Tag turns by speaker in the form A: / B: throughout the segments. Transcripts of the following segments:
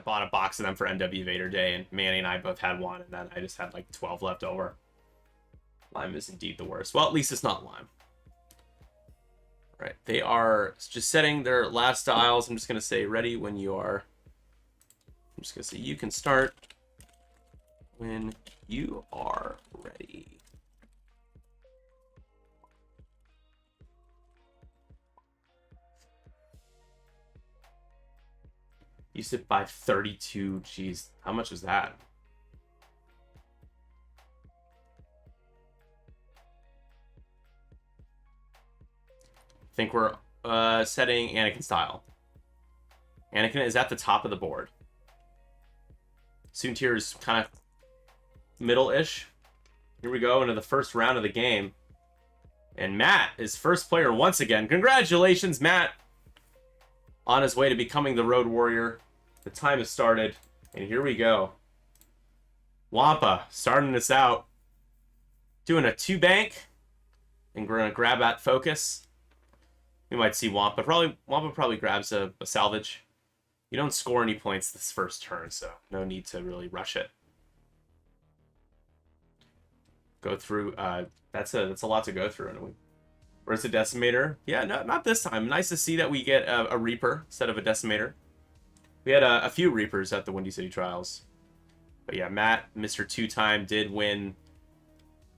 A: bought a box of them for NW Vader Day, and Manny and I both had one, and then I just had like 12 left over. Lime is indeed the worst. Well, at least it's not lime. All right, they are just setting their last dials. I'm just going to say ready when you are. I'm just going to say you can start when you are ready. Used it by 32. Jeez, how much was that? I think we're setting Anakin style. Anakin is at the top of the board. Soontir is kind of middle-ish. Here we go into the first round of the game. And Matt is first player once again. Congratulations, Matt. On his way to becoming the Road Warrior. The time has started. And here we go. Wampa starting us out. Doing a 2-bank. And we're going to grab at focus. We might see Wampa. Wampa probably grabs a salvage. You don't score any points this first turn, so no need to really rush it. Go through. That's a lot to go through. Where's the Decimator? Yeah, no, not this time. Nice to see that we get a Reaper instead of a Decimator. We had a few Reapers at the Windy City Trials. But yeah, Matt, Mr. Two-Time, did win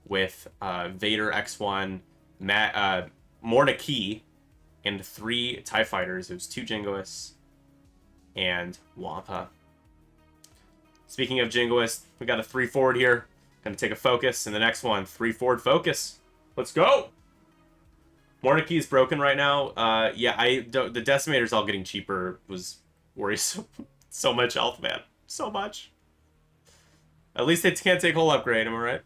A: with Vader X1, Matt, Mornaki, and 3 TIE Fighters. It was 2 Jingoists and Wampa. Speaking of Jingoists, we got a 3 forward here. Gonna take a focus, and the next one, 3 forward focus. Let's go! Mornaki is broken right now. Yeah, the Decimators all getting cheaper was worrisome. So much health, man. So much. At least they can't take whole upgrade, am I right?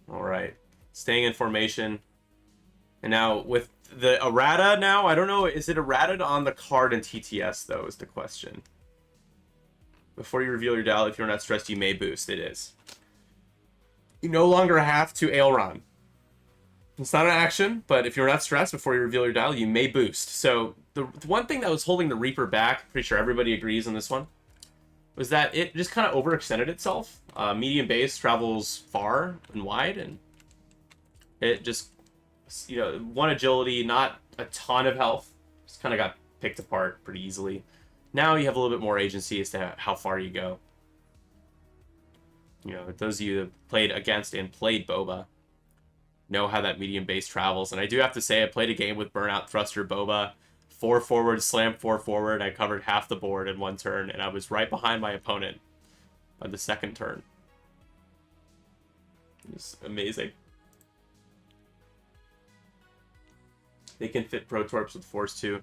A: Alright. Staying in formation. And now with the errata now, I don't know, is it errata on the card in TTS though, is the question. Before you reveal your dial, if you're not stressed, you may boost. It is. You no longer have to aileron. It's not an action, but if you're not stressed before you reveal your dial, you may boost. So the one thing that was holding the Reaper back, pretty sure everybody agrees on this one, was that it just kind of overextended itself. Medium base travels far and wide, and it just, you know, 1 agility, not a ton of health. Just kind of got picked apart pretty easily. Now you have a little bit more agency as to how far you go. You know, those of you that played against and played Boba know how that medium base travels. And I do have to say, I played a game with Burnout Thruster Boba. 4 forward, slam 4 forward. I covered half the board in 1 turn, and I was right behind my opponent on the 2nd turn. It was amazing. They can fit Protorps with Force too.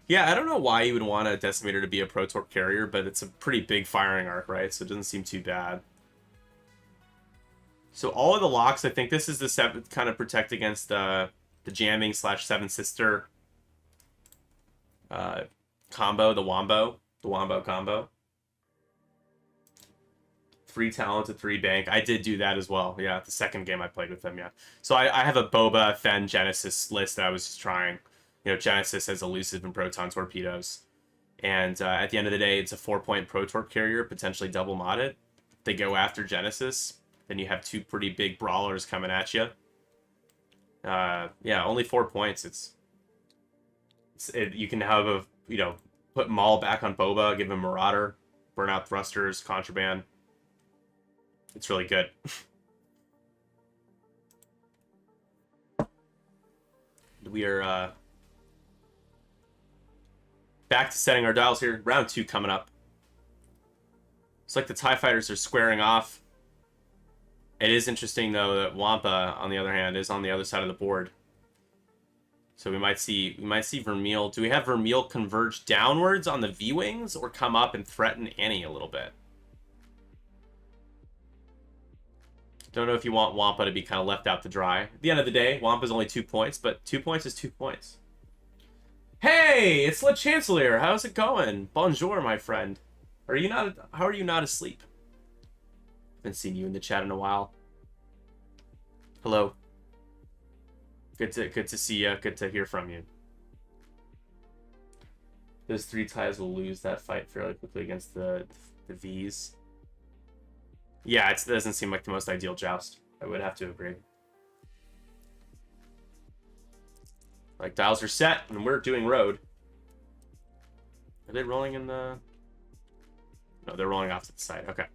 A: Yeah, I don't know why you would want a Decimator to be a Protorp carrier, but it's a pretty big firing arc, right? So it doesn't seem too bad. So all of the locks, I think this is the 7th kind of protect against the jamming / 7 Sister combo, the Wombo combo. 3 talent to 3 bank. I did do that as well. Yeah, the 2nd game I played with them, yeah. So I have a Boba, Fen, Genesis list that I was just trying. You know, Genesis has elusive and proton torpedoes. And at the end of the day, it's a 4-point Protorp carrier, potentially double modded. They go after Genesis. Then you have 2 pretty big brawlers coming at you. Yeah, only 4 points. You can have a, you know, put Maul back on Boba, give him Marauder, burn out thrusters, contraband. It's really good. We are back to setting our dials here. Round 2 coming up. It's like the TIE Fighters are squaring off. It is interesting, though, that Wampa, on the other hand, is on the other side of the board. So we might see Vermeil. Do we have Vermeil converge downwards on the V-Wings or come up and threaten Annie a little bit? Don't know if you want Wampa to be kind of left out to dry. At the end of the day, Wampa's only 2 points, but 2 points is 2 points. Hey, it's Le Chancellor. How's it going? Bonjour, my friend. How are you not asleep? Haven't seen you in the chat in a while. Hello. Good to see you. Good to hear from you. Those 3 ties will lose that fight fairly quickly against the Vs. Yeah, it doesn't seem like the most ideal joust. I would have to agree. Like, dials are set, and we're doing road. Are they rolling in the... No, they're rolling off to the side. Okay.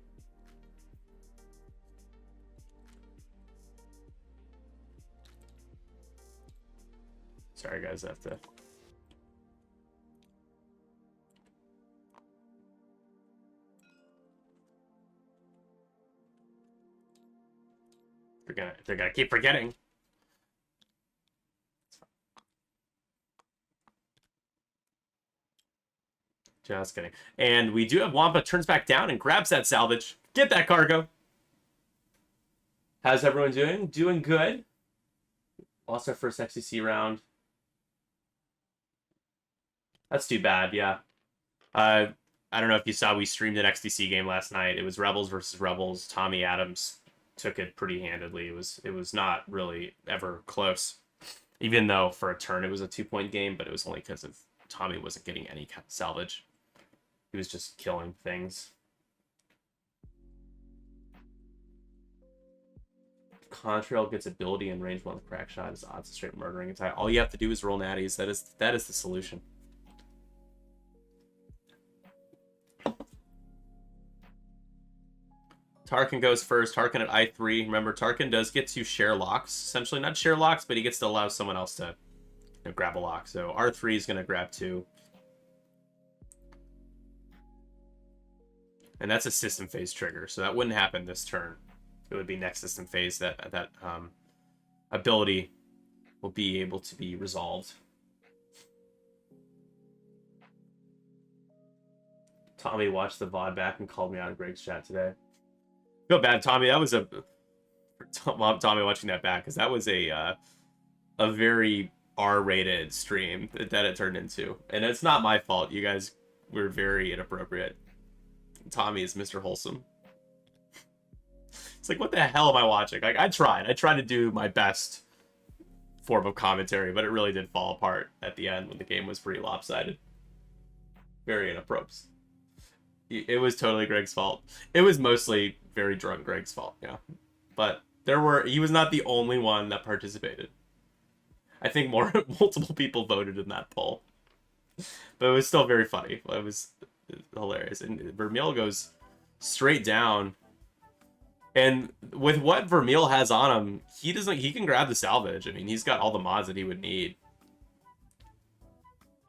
A: Sorry, guys, I have to... They're gonna keep forgetting. Just kidding. And we do have Wampa turns back down and grabs that salvage. Get that cargo. How's everyone doing? Doing good. Lost our first XCC round. That's too bad, yeah. I don't know if you saw, we streamed an XDC game last night. It was Rebels versus Rebels. Tommy Adams took it pretty handedly. It was not really ever close. Even though for a turn it was a 2-point game, but it was only because of Tommy wasn't getting any salvage. He was just killing things. Contrail gets ability and range 1 with crack shot. His odds of straight murdering attack. All you have to do is roll natties. That is the solution. Tarkin goes first. Tarkin at I3. Remember, Tarkin does get to share locks. Essentially, not share locks, but he gets to allow someone else to grab a lock. So R3 is going to grab 2. And that's a system phase trigger. So that wouldn't happen this turn. It would be next system phase that ability will be able to be resolved. Tommy watched the VOD back and called me out in Greg's chat today. Feel bad, Tommy. That was Tommy watching that back, because that was a very R-rated stream that it turned into, and it's not my fault. You guys were very inappropriate. Tommy is Mr. Wholesome. It's like, what the hell am I watching? Like, I tried to do my best form of commentary, but it really did fall apart at the end when the game was pretty lopsided. Very inappropriate. It was totally Greg's fault. It was mostly very drunk Greg's fault, yeah. But he was not the only one that participated. I think multiple people voted in that poll. But it was still very funny. It was hilarious. And Vermeil goes straight down. And with what Vermeil has on him, he can grab the salvage. I mean, he's got all the mods that he would need.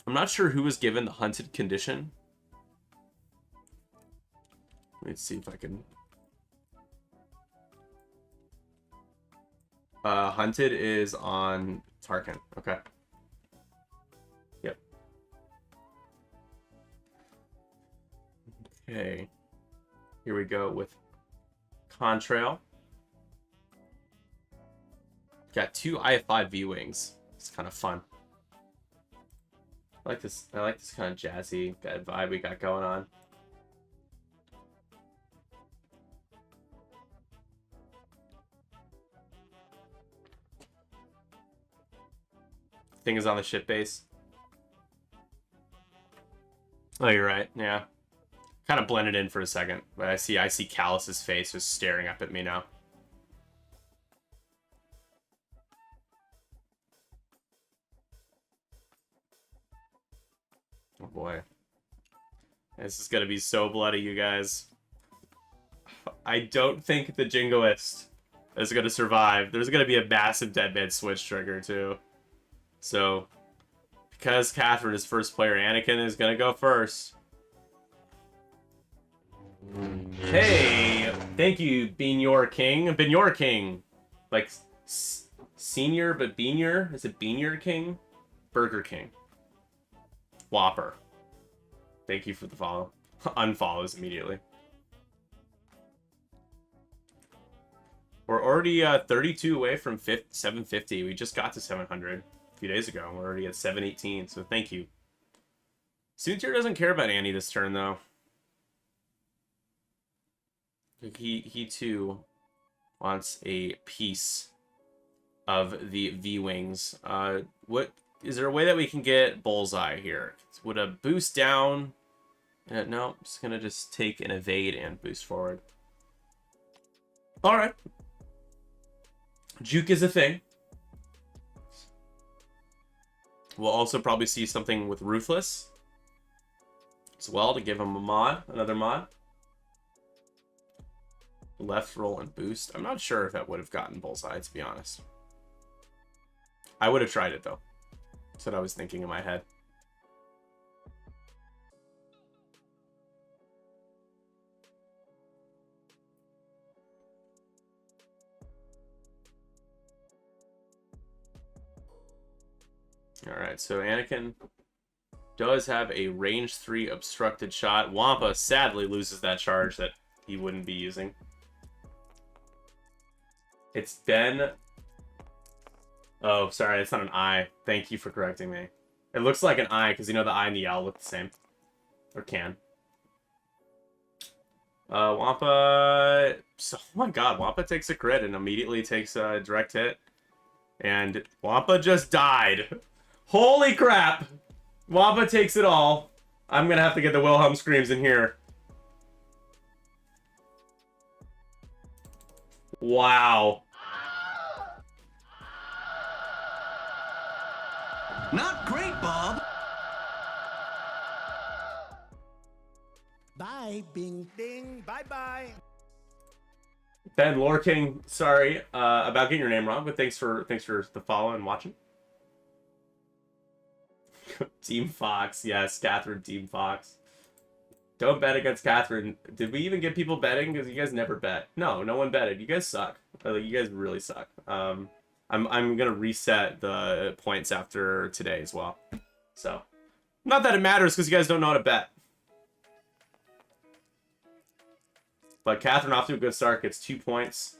A: I'm not sure who was given the hunted condition. Let's see if I can... Hunted is on Tarkin. Okay. Yep. Okay. Here we go with Contrail. Got 2 IF5 V-Wings. It's kind of fun. I like this kind of jazzy vibe we got going on. Thing is on the ship base. Oh, you're right. Yeah. Kind of blended in for a second, but I see Callus's face just staring up at me now. Oh boy. This is gonna be so bloody, you guys. I don't think the Jingoist is gonna survive. There's gonna be a massive dead man switch trigger too. So, because Catherine is first player, Anakin is gonna go first. Hey, thank you, Bean Your King. Bean Your King, like senior, but Beanier. Is it Beanier King? Burger King. Whopper. Thank you for the follow. Unfollows immediately. We're already 32 away from 750. We just got to 700 a few days ago. We're already at 718, so thank you. Soontier doesn't care about Annie this turn, though. He too wants a piece of the V-Wings. What Is there a way that we can get Bullseye here? Would a boost down... no, I'm just going to just take an evade and boost forward. Alright. Juke is a thing. We'll also probably see something with Ruthless as well to give him a mod, another mod. Left roll and boost. I'm not sure if that would have gotten Bullseye, to be honest. I would have tried it, though. That's what I was thinking in my head. Alright, so Anakin does have a range 3 obstructed shot. Wampa sadly loses that charge that he wouldn't be using. It's Ben. Oh, sorry, it's not an I. Thank you for correcting me. It looks like an I, because you know the I and the L look the same. Or can. Wampa... So, oh my god, Wampa takes a crit and immediately takes a direct hit. And Wampa just died. Holy crap! Wampa takes it all. I'm gonna have to get the Wilhelm screams in here. Wow.
B: Not great, Bob.
C: Bye, Bing Ding. Bye-bye.
A: Ben Lore King, sorry about getting your name wrong, but thanks for the follow and watching. Team Fox, yes, Catherine, Team Fox. Don't bet against Catherine. Did we even get people betting? Because you guys never bet. No, no one betted. You guys suck. Like, you guys really suck. I'm gonna reset the points after today as well. So, not that it matters because you guys don't know how to bet. But Catherine off to a good start, gets 2 points,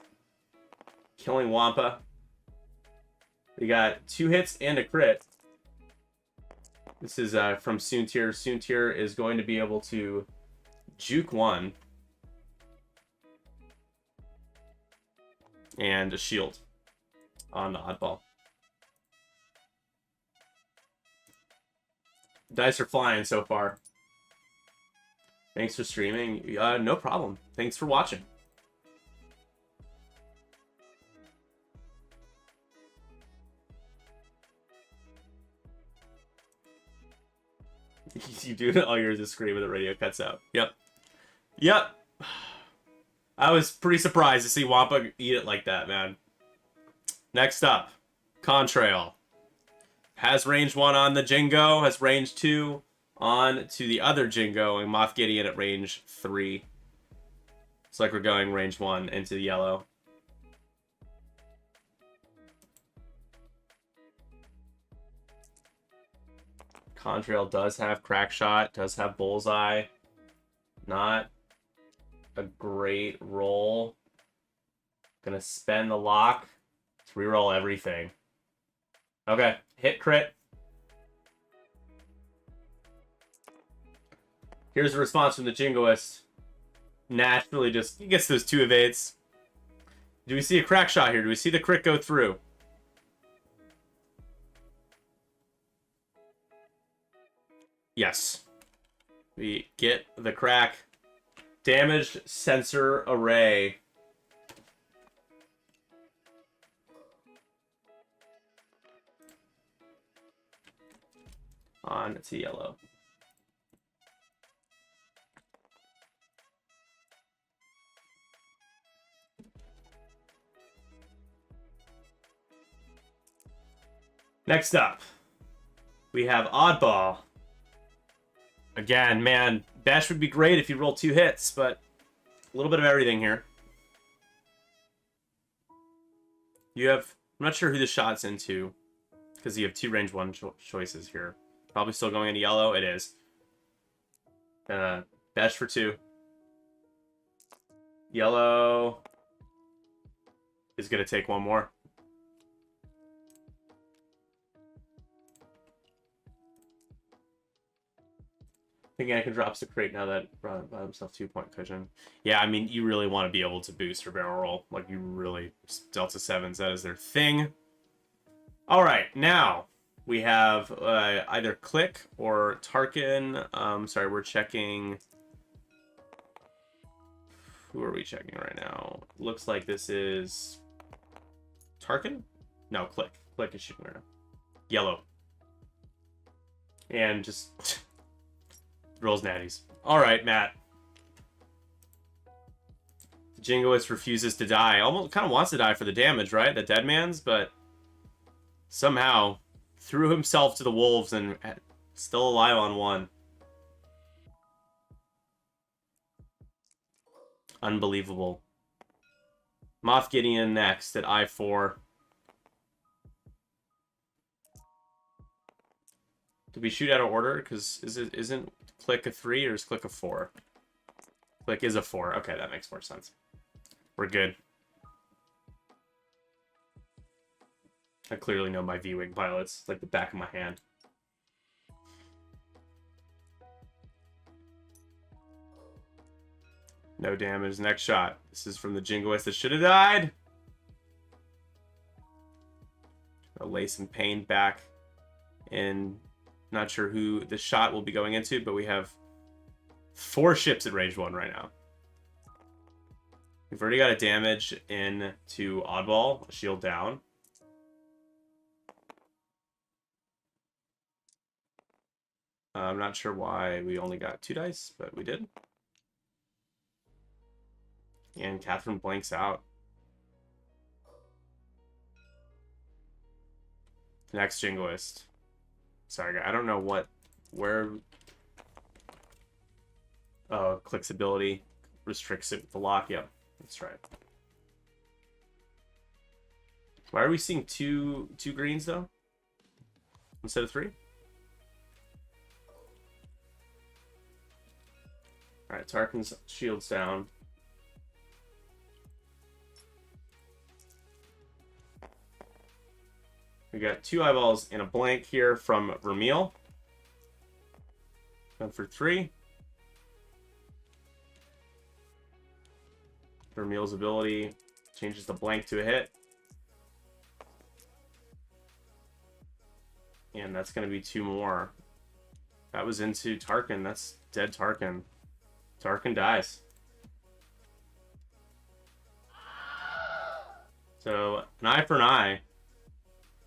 A: killing Wampa. We got 2 hits and a crit. This is from Soontir. Soontir is going to be able to juke 1 and a shield on the oddball. Dice are flying so far. Thanks for streaming. No problem. Thanks for watching. You do all yours is scream when the radio cuts out. Yep. Yep. I was pretty surprised to see Wampa eat it like that, man. Next up, Contrail. Has range 1 on the Jingo, has range 2 on to the other Jingo, and Moff Gideon at range 3. It's like we're going range 1 into the yellow. Contrail does have crack shot, does have bullseye. Not a great roll. Gonna spend the lock to reroll everything. Okay, hit crit. Here's the response from the Jingoist. Naturally just, he gets those 2 evades. Do we see a crack shot here? Do we see the crit go through? Yes. We get the crack. Damaged sensor array. On to yellow. Next up, we have Oddball. Again, man, Bash would be great if you roll 2 hits, but a little bit of everything here. You have, I'm not sure who the shot's into, because you have 2 range 1 choices here. Probably still going into yellow. It is. Bash for 2. Yellow is going to take 1 more. I think Anakin drops the crate now that brought himself 2-point cushion. Yeah, I mean, you really want to be able to boost your barrel roll. Like, you really... Delta 7s, that is their thing. Alright, now, We have either Click or Tarkin. Sorry, we're checking. Who are we checking right now? Looks like this is Tarkin? No, Click. Click is shooting right now. Yellow. And just rolls natties. Alright, Matt. The Jingoist refuses to die. Almost kind of wants to die for the damage, right? The dead man's, but somehow threw himself to the wolves and still alive on one. Unbelievable. Moff Gideon next at I4. Did we shoot out of order? Because isn't Click a 3 or is Click a 4? Click is a 4. Okay, that makes more sense. We're good. I clearly know my V-Wing pilots like the back of my hand. No damage. Next shot. This is from the Jingoist that should have died. I'll lay some pain back in. Not sure who the shot will be going into, but we have 4 ships at range 1 right now. We've already got a damage into Oddball, a shield down. I'm not sure why we only got 2 dice, but we did. And Catherine blanks out. Next Jingoist. Sorry, I don't know where... Oh, Click's ability restricts it with the lock. Yep, that's right. Why are we seeing two greens, though? Instead of 3? Alright, Tarkin's shield's down. We got 2 eyeballs and a blank here from Vermeil. Going for 3. Vermeil's ability changes the blank to a hit. And that's going to be 2 more. That was into Tarkin. That's dead Tarkin. Tarkin dies. So, an eye for an eye.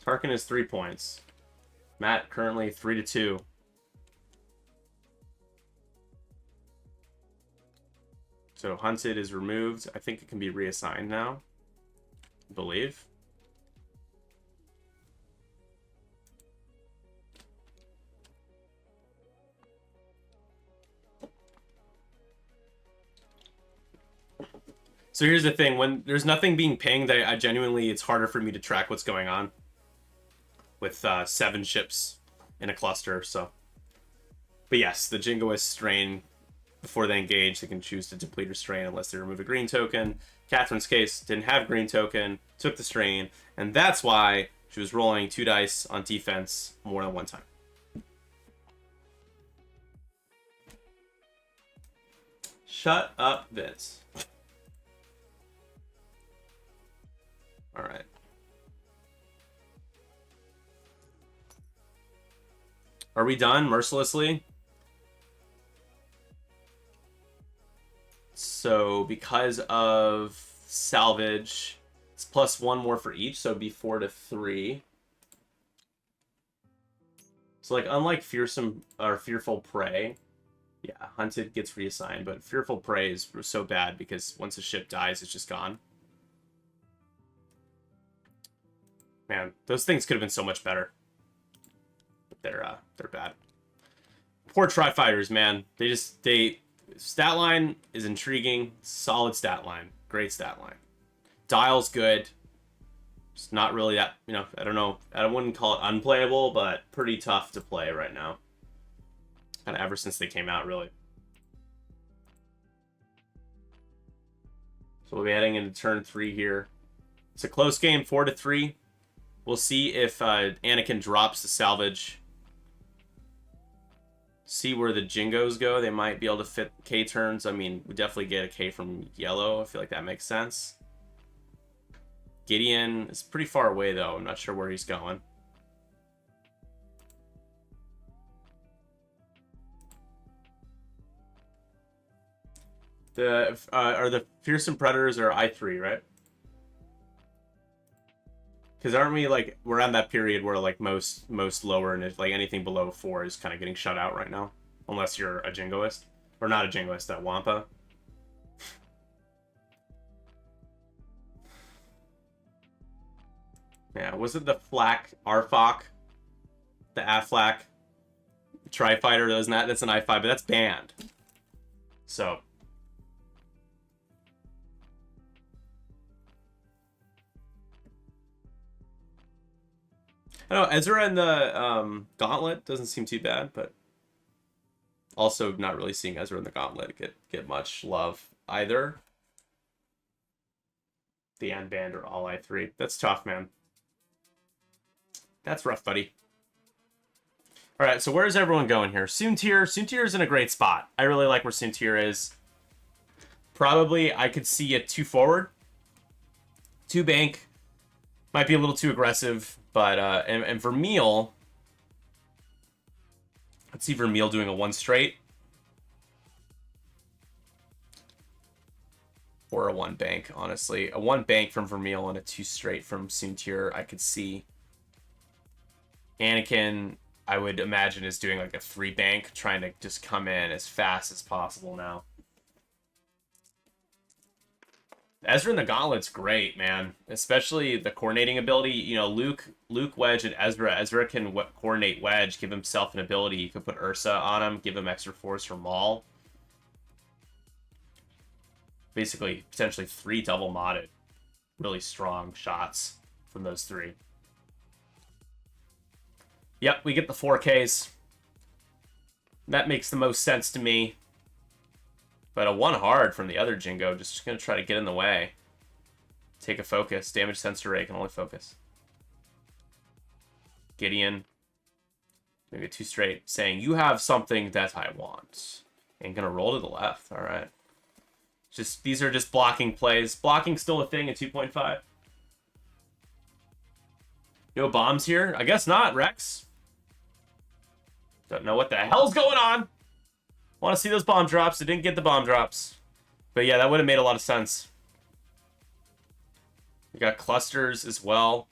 A: Tarkin is 3 points. Matt currently 3-2. So Hunted is removed. I think it can be reassigned now. I believe. So here's the thing. When there's nothing being pinged, I genuinely, it's harder for me to track what's going on. With 7 ships in a cluster, so. But yes, the Jingoist strain, before they engage, they can choose to deplete or strain unless they remove a green token. Catherine's case didn't have green token, took the strain, and that's why she was rolling 2 dice on defense more than 1 time. Shut up, Vince. All right. Are we done mercilessly? So because of salvage, it's plus 1 more for each, so it'd be 4-3. So like unlike fearsome or fearful prey, yeah, Hunted gets reassigned, but fearful prey is so bad because once a ship dies, it's just gone. Man, those things could have been so much better. They're bad. Poor Tri-Fighters, man. They stat line is intriguing. Solid stat line. Great stat line. Dial's good. It's not really that, I don't know. I wouldn't call it unplayable, but pretty tough to play right now. Kind of ever since they came out, really. So we'll be heading into turn 3 here. It's a close game, 4-3. We'll see if Anakin drops the salvage. See where the Jingos go. They might be able to fit K turns. I mean, we definitely get a K from yellow. I feel like that makes sense. Gideon is pretty far away, though. I'm not sure where he's going. The are the fearsome predators are I3, right? Because aren't we like we're on that period where like most lower and if like anything below 4 is kind of getting shut out right now, unless you're a jingoist or not a jingoist, that wampa. Yeah, was it the flak Arfak, the Aflac Tri-Fighter? That's an I5, but that's banned. So. I don't know, Ezra and the Gauntlet doesn't seem too bad, but also not really seeing Ezra and the Gauntlet get much love either. The Unbanned or all I3. That's tough, man. That's rough, buddy. All right, so where's everyone going here? Soontir. Soontir is in a great spot. I really like where Soontir is. Probably I could see a 2 forward. 2 bank. Might be a little too aggressive, but and Vermeil. Let's see Vermeil doing a 1 straight. Or a 1 bank, honestly. A 1 bank from Vermeil and a 2 straight from Soontir, I could see. Anakin, I would imagine, is doing like a 3 bank, trying to just come in as fast as possible now. Ezra in the Gauntlet's great, man. Especially the coordinating ability. You know, Luke, Wedge, and Ezra. Ezra can coordinate Wedge, give himself an ability. You could put Ursa on him, give him extra force for Maul. Basically, potentially 3 double modded. Really strong shots from those 3. Yep, we get the 4Ks. That makes the most sense to me. But a 1 hard from the other Jingo, just going to try to get in the way. Take a focus. Damage sensor ray can only focus. Gideon. Maybe a 2 straight. Saying, you have something that I want. And going to roll to the left. All right. These are just blocking plays. Blocking still a thing at 2.5. No bombs here? I guess not, Rex. Don't know what the hell's going on. Want to see those bomb drops. I didn't get the bomb drops. But yeah, that would have made a lot of sense. We got clusters as well.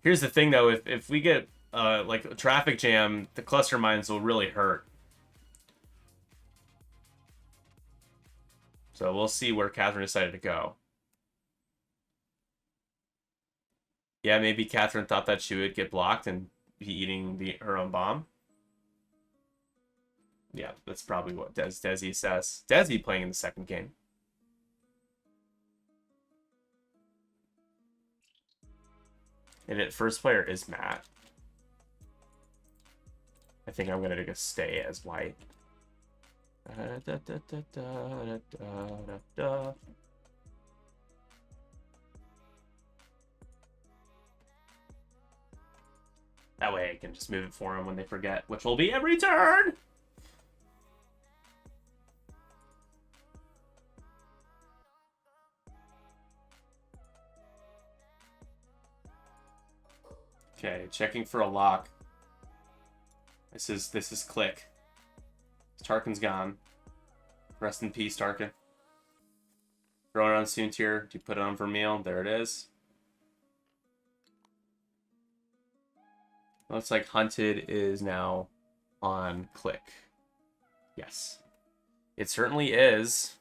A: Here's the thing, though. If we get like a traffic jam, the cluster mines will really hurt. So we'll see where Catherine decided to go. Yeah, maybe Catherine thought that she would get blocked and be eating her own bomb. Yeah, that's probably what Desi says. Desi playing in the second game. And it first player is Matt. I think I'm gonna just stay as white. That way I can just move it for them when they forget, which will be every turn! Okay, checking for a lock. This is Click. Tarkin's gone. Rest in peace, Tarkin. Throw it on Soontir. Do you put it on Vermeil? There it is. Looks like Hunted is now on Click. Yes. It certainly is.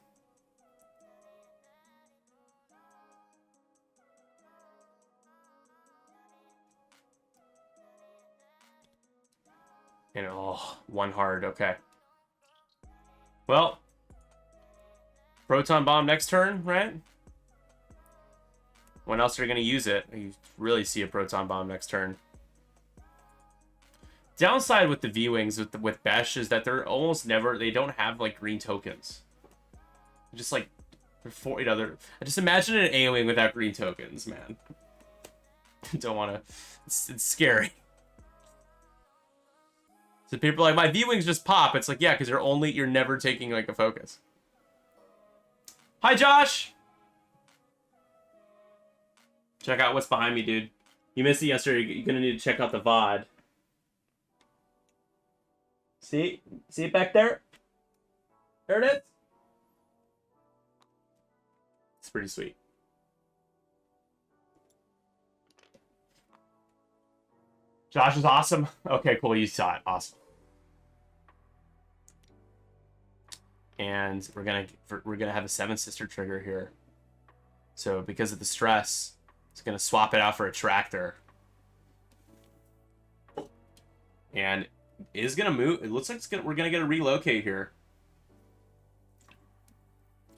A: And oh, 1 hard. Okay. Well, Proton Bomb next turn, right? When else are you going to use it? You really see a Proton Bomb next turn. Downside with the V-Wings with Besh is that they're almost never, they don't have like green tokens. Just like, before, you know, I just imagine an A-Wing without green tokens, man. Don't want to, it's scary. So people are like, my V-Wings just pop. It's like, yeah, because you're never taking like a focus. Hi, Josh! Check out what's behind me, dude. You missed it yesterday. You're gonna need to check out the VOD. See it back there? There it is. It's pretty sweet. Josh is awesome. Okay, cool. You saw it. Awesome. And we're gonna have a 7-sister trigger here. So because of the stress, it's gonna swap it out for a tractor. And is gonna move. It looks like we're gonna get a relocate here.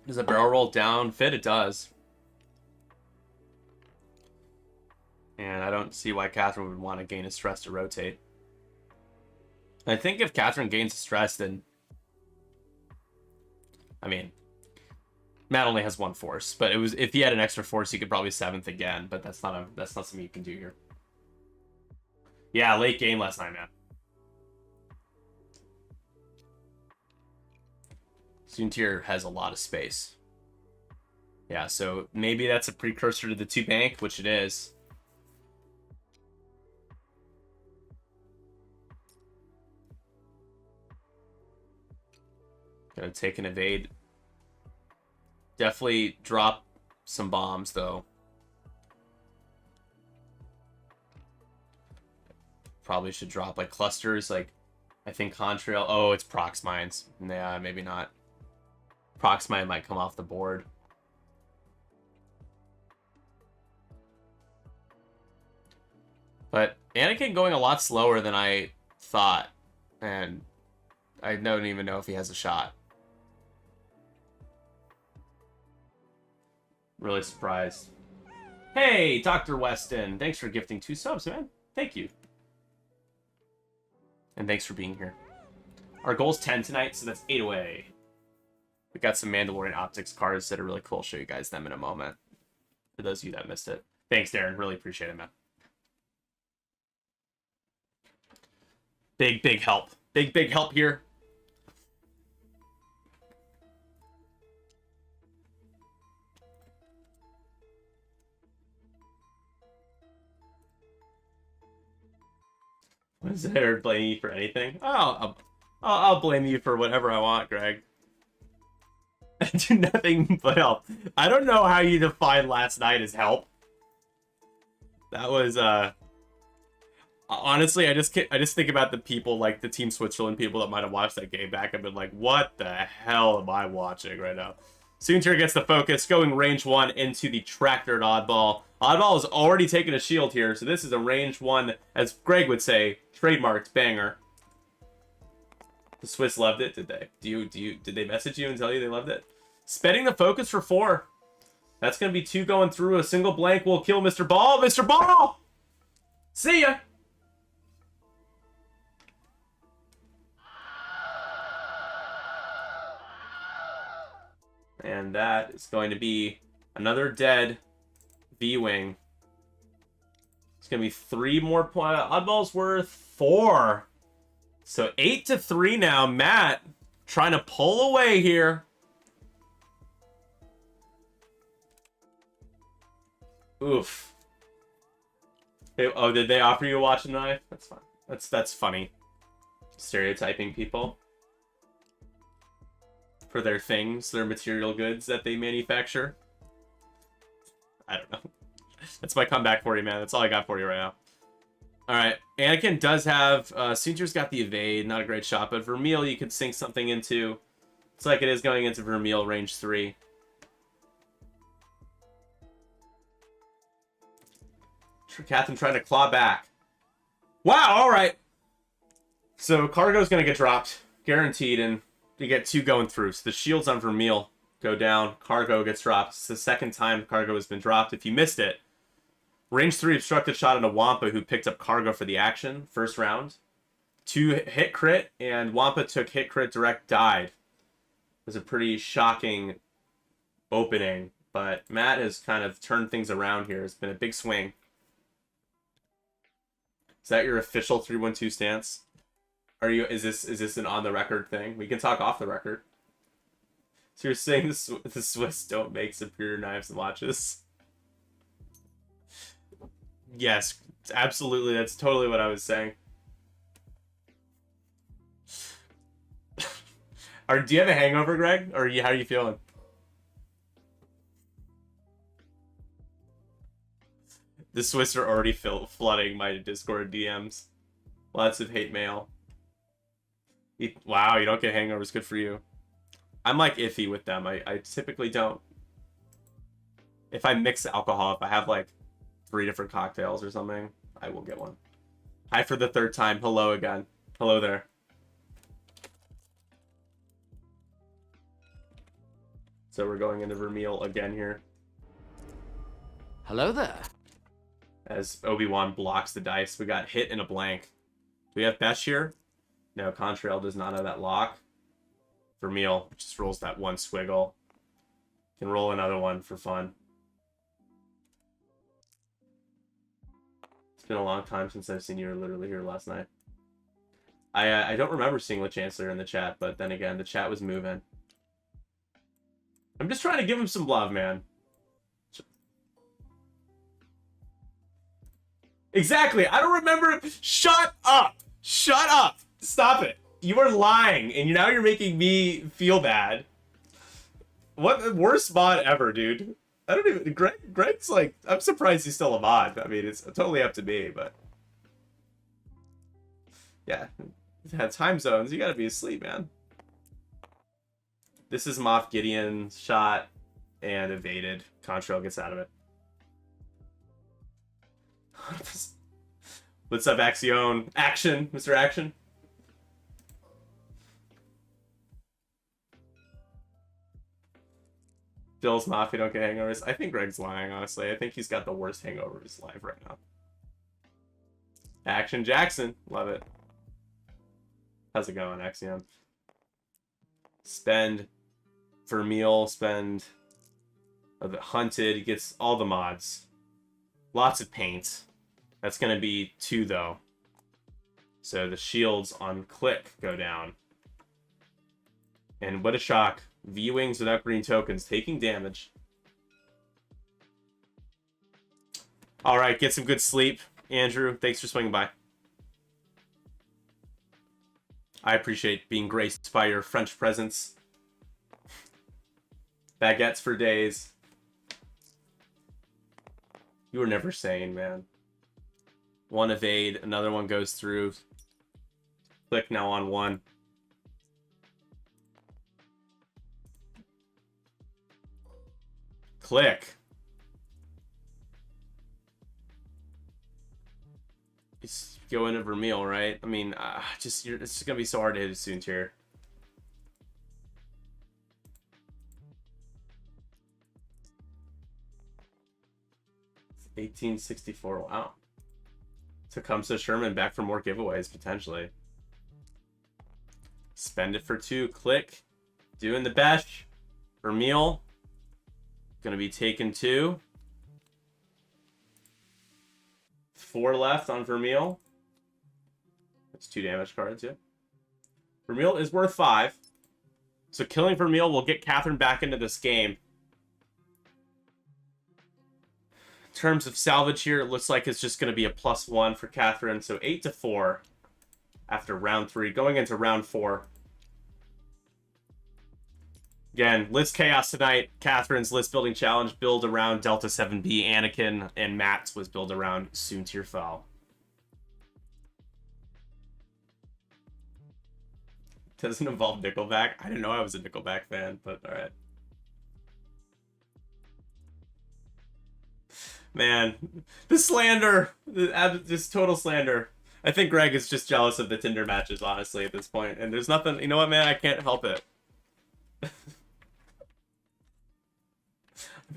A: Does a barrel roll down fit? It does. And I don't see why Catherine would want to gain a stress to rotate. I think if Catherine gains a stress, then I mean, Matt only has 1 force, but if he had an extra force, he could probably 7th again. But that's not something you can do here. Yeah, late game last night, man. Soontir has a lot of space. Yeah, so maybe that's a precursor to the 2 bank, which it is. Gonna take an evade. Definitely drop some bombs, though. Probably should drop, like, clusters, like, I think Contrail. Oh, it's Prox Mines. Yeah, maybe not. Prox Mine might come off the board. But Anakin going a lot slower than I thought. And I don't even know if he has a shot. Really surprised. Hey, Dr. Weston. Thanks for gifting 2 subs, man. Thank you. And thanks for being here. Our goal's 10 tonight, so that's 8 away. We got some Mandalorian Optics cards that are really cool. I'll show you guys them in a moment. For those of you that missed it. Thanks, Darren. Really appreciate it, man. Big help. Big help here. Was there blaming you for anything? Oh, I'll blame you for whatever I want, Greg. I do nothing but help. I don't know how you define last night as help. That was honestly, I just think about the people, like the Team Switzerland people that might have watched that game back and been like, what the hell am I watching right now? Soontir gets the focus, going range 1 into the tractored Oddball. Oddball has already taken a shield here, so this is a range 1, as Greg would say, trademarked banger. The Swiss loved it, did they? Did they message you and tell you they loved it? Spending the focus for 4. That's going to be 2 going through. A single blank will kill Mr. Ball. Mr. Ball! See ya! And that is going to be another dead V-Wing. It's going to be 3 more points. Oddball's worth 4. So 8-3 now. Matt trying to pull away here. Oof. Oh, did they offer you a watch and knife? That's fine. That's funny. Stereotyping people for their things, their material goods that they manufacture. I don't know. That's my comeback for you, man. That's all I got for you right now. Alright, Anakin does have... Soontir's got the evade, not a great shot, but Vermeil you could sink something into. It's like it is going into Vermeil range 3. Catherine trying to claw back. Wow, alright. So Cargo's going to get dropped. Guaranteed, and you get 2 going through. So the shields on Vermeil go down. Cargo gets dropped. It's the second time Cargo has been dropped. If you missed it, range 3 obstructed shot on a Wampa who picked up Cargo for the action. First round. 2 hit crit, and Wampa took hit crit direct, died. It was a pretty shocking opening, but Matt has kind of turned things around here. It's been a big swing. Is that your official 312 stance? Is this an on the record thing? We can talk off the record. So you're saying the Swiss don't make superior knives and watches? Yes, absolutely. That's totally what I was saying. Do you have a hangover, Greg? Or how are you feeling? The Swiss are already flooding my Discord DMs. Lots of hate mail. Wow, you don't get hangovers. Good for you. I'm like iffy with them. I typically don't. If I mix alcohol, if I have like 3 different cocktails or something, I will get one. Hi for the 3rd time. Hello again. Hello there. So we're going into Vermeil again here.
D: Hello there.
A: As Obi-Wan blocks the dice, we got hit in a blank. Do we have Besh here? No, Contrail does not have that lock. Vermeil just rolls that 1 squiggle. Can roll another one for fun. It's been a long time since I've seen you. Literally here last night. I don't remember seeing LeChancellor in the chat, but then again, the chat was moving. I'm just trying to give him some love, man. Exactly. I don't remember. Shut up. Shut up. Stop it. You are lying, and now you're making me feel bad. What the worst mod ever, dude? I don't even... Greg's like... I'm surprised he's still a mod. I mean, it's totally up to me, but... Yeah. Had time zones. You gotta be asleep, man. This is Moff Gideon shot and evaded. Contrail gets out of it. What's up, Axion? Action, Mr. Action. Bill's Mafia don't get hangovers. I think Greg's lying, honestly. I think he's got the worst hangover of his life right now. Action Jackson. Love it. How's it going, Axiom? Spend Vermeil, spend Hunted. He gets all the mods. Lots of paint. That's going to be 2, though. So the shields on Click go down. And what a shock. V-Wings without green tokens, taking damage. Alright, get some good sleep. Andrew, thanks for swinging by. I appreciate being graced by your French presence. Baguettes for days. You were never sane, man. 1 evade, another one goes through. Click now on 1. Click. Just go into Vermeil, right? I mean, it's just gonna be so hard to hit a Soon Tier. It's 1864. Wow. Tecumseh Sherman back for more giveaways potentially. Spend it for 2. Click. Doing the best. Vermeil. Gonna be taken 2. 4 left on Vermeil. That's 2 damage cards, yeah. Vermeil is worth 5. So killing Vermeil will get Catherine back into this game. In terms of salvage here, it looks like it's just going to be a +1 for Catherine. So 8-4 after round 3. Going into round 4. Again, list chaos tonight. Catherine's list building challenge build around Delta 7B Anakin, and Matt's was build around Soon Tier Foul. Doesn't involve Nickelback. I didn't know I was a Nickelback fan, but alright. Man, the slander. This total slander. I think Greg is just jealous of the Tinder matches, honestly, at this point. And there's nothing... You know what, man? I can't help it.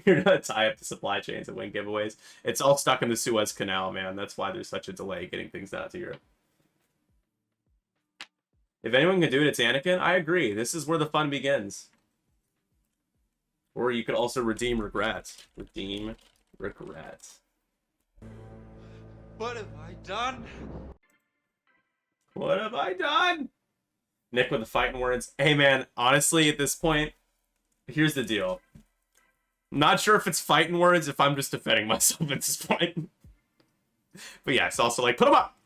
A: You're gonna tie up the supply chains and win giveaways. It's all stuck in the Suez Canal, man. That's why there's such a delay getting things out to Europe. If anyone can do it, it's Anakin. I agree. This is where the fun begins. Or you could also redeem regrets. Redeem regrets.
B: What have I done?
A: What have I done? Nick with the fighting words. Hey, man, honestly, at this point, here's the deal. Not sure if it's fighting words, if I'm just defending myself at this point. But yeah, it's also like, put them up!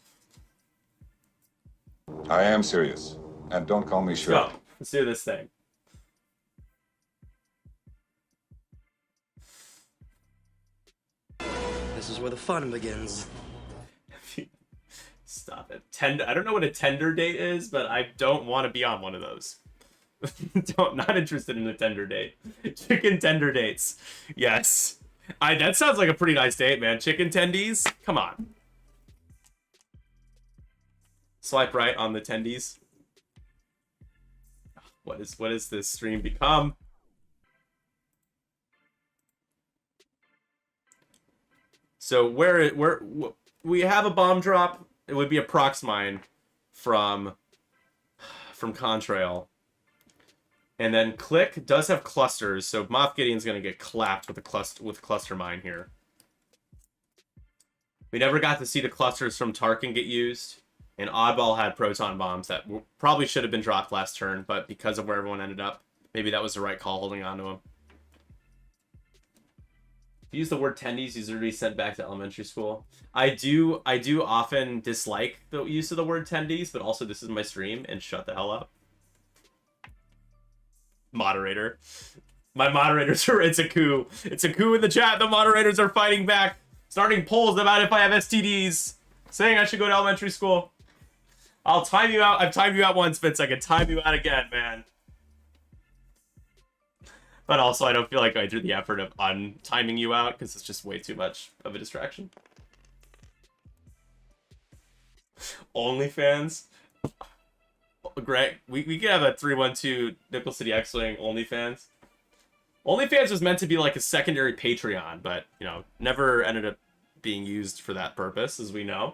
E: I am serious. And don't call me Shirley.
A: Go. Let's do this thing.
D: The This is where the fun begins.
A: Stop it. I don't know what a tender date is, but I don't want to be on one of those. Not interested in a tender date. Chicken tender dates. Yes. That sounds like a pretty nice date, man. Chicken tendies? Come on. Swipe right on the tendies. What is this stream become? So where we have a bomb drop, it would be a prox mine from Contrail. And then Click does have clusters, so Moff Gideon's gonna get clapped with a cluster mine here. We never got to see the clusters from Tarkin get used, and Oddball had proton bombs that probably should have been dropped last turn, but because of where everyone ended up, maybe that was the right call holding on to him. If you use the word tendies, he's already sent back to elementary school. I do often dislike the use of the word tendies, but also this is my stream, and shut the hell up. Moderator. My moderators are, it's a coup. It's a coup in the chat. The moderators are fighting back. Starting polls about if I have STDs. Saying I should go to elementary school. I'll time you out. I've timed you out once, Vince. I can time you out again, man. But also, I don't feel like I did the effort of untiming you out because it's just way too much of a distraction. OnlyFans. Greg, we could have a 312 Nickel City X-Wing OnlyFans. OnlyFans was meant to be like a secondary Patreon, but, you know, never ended up being used for that purpose, as we know.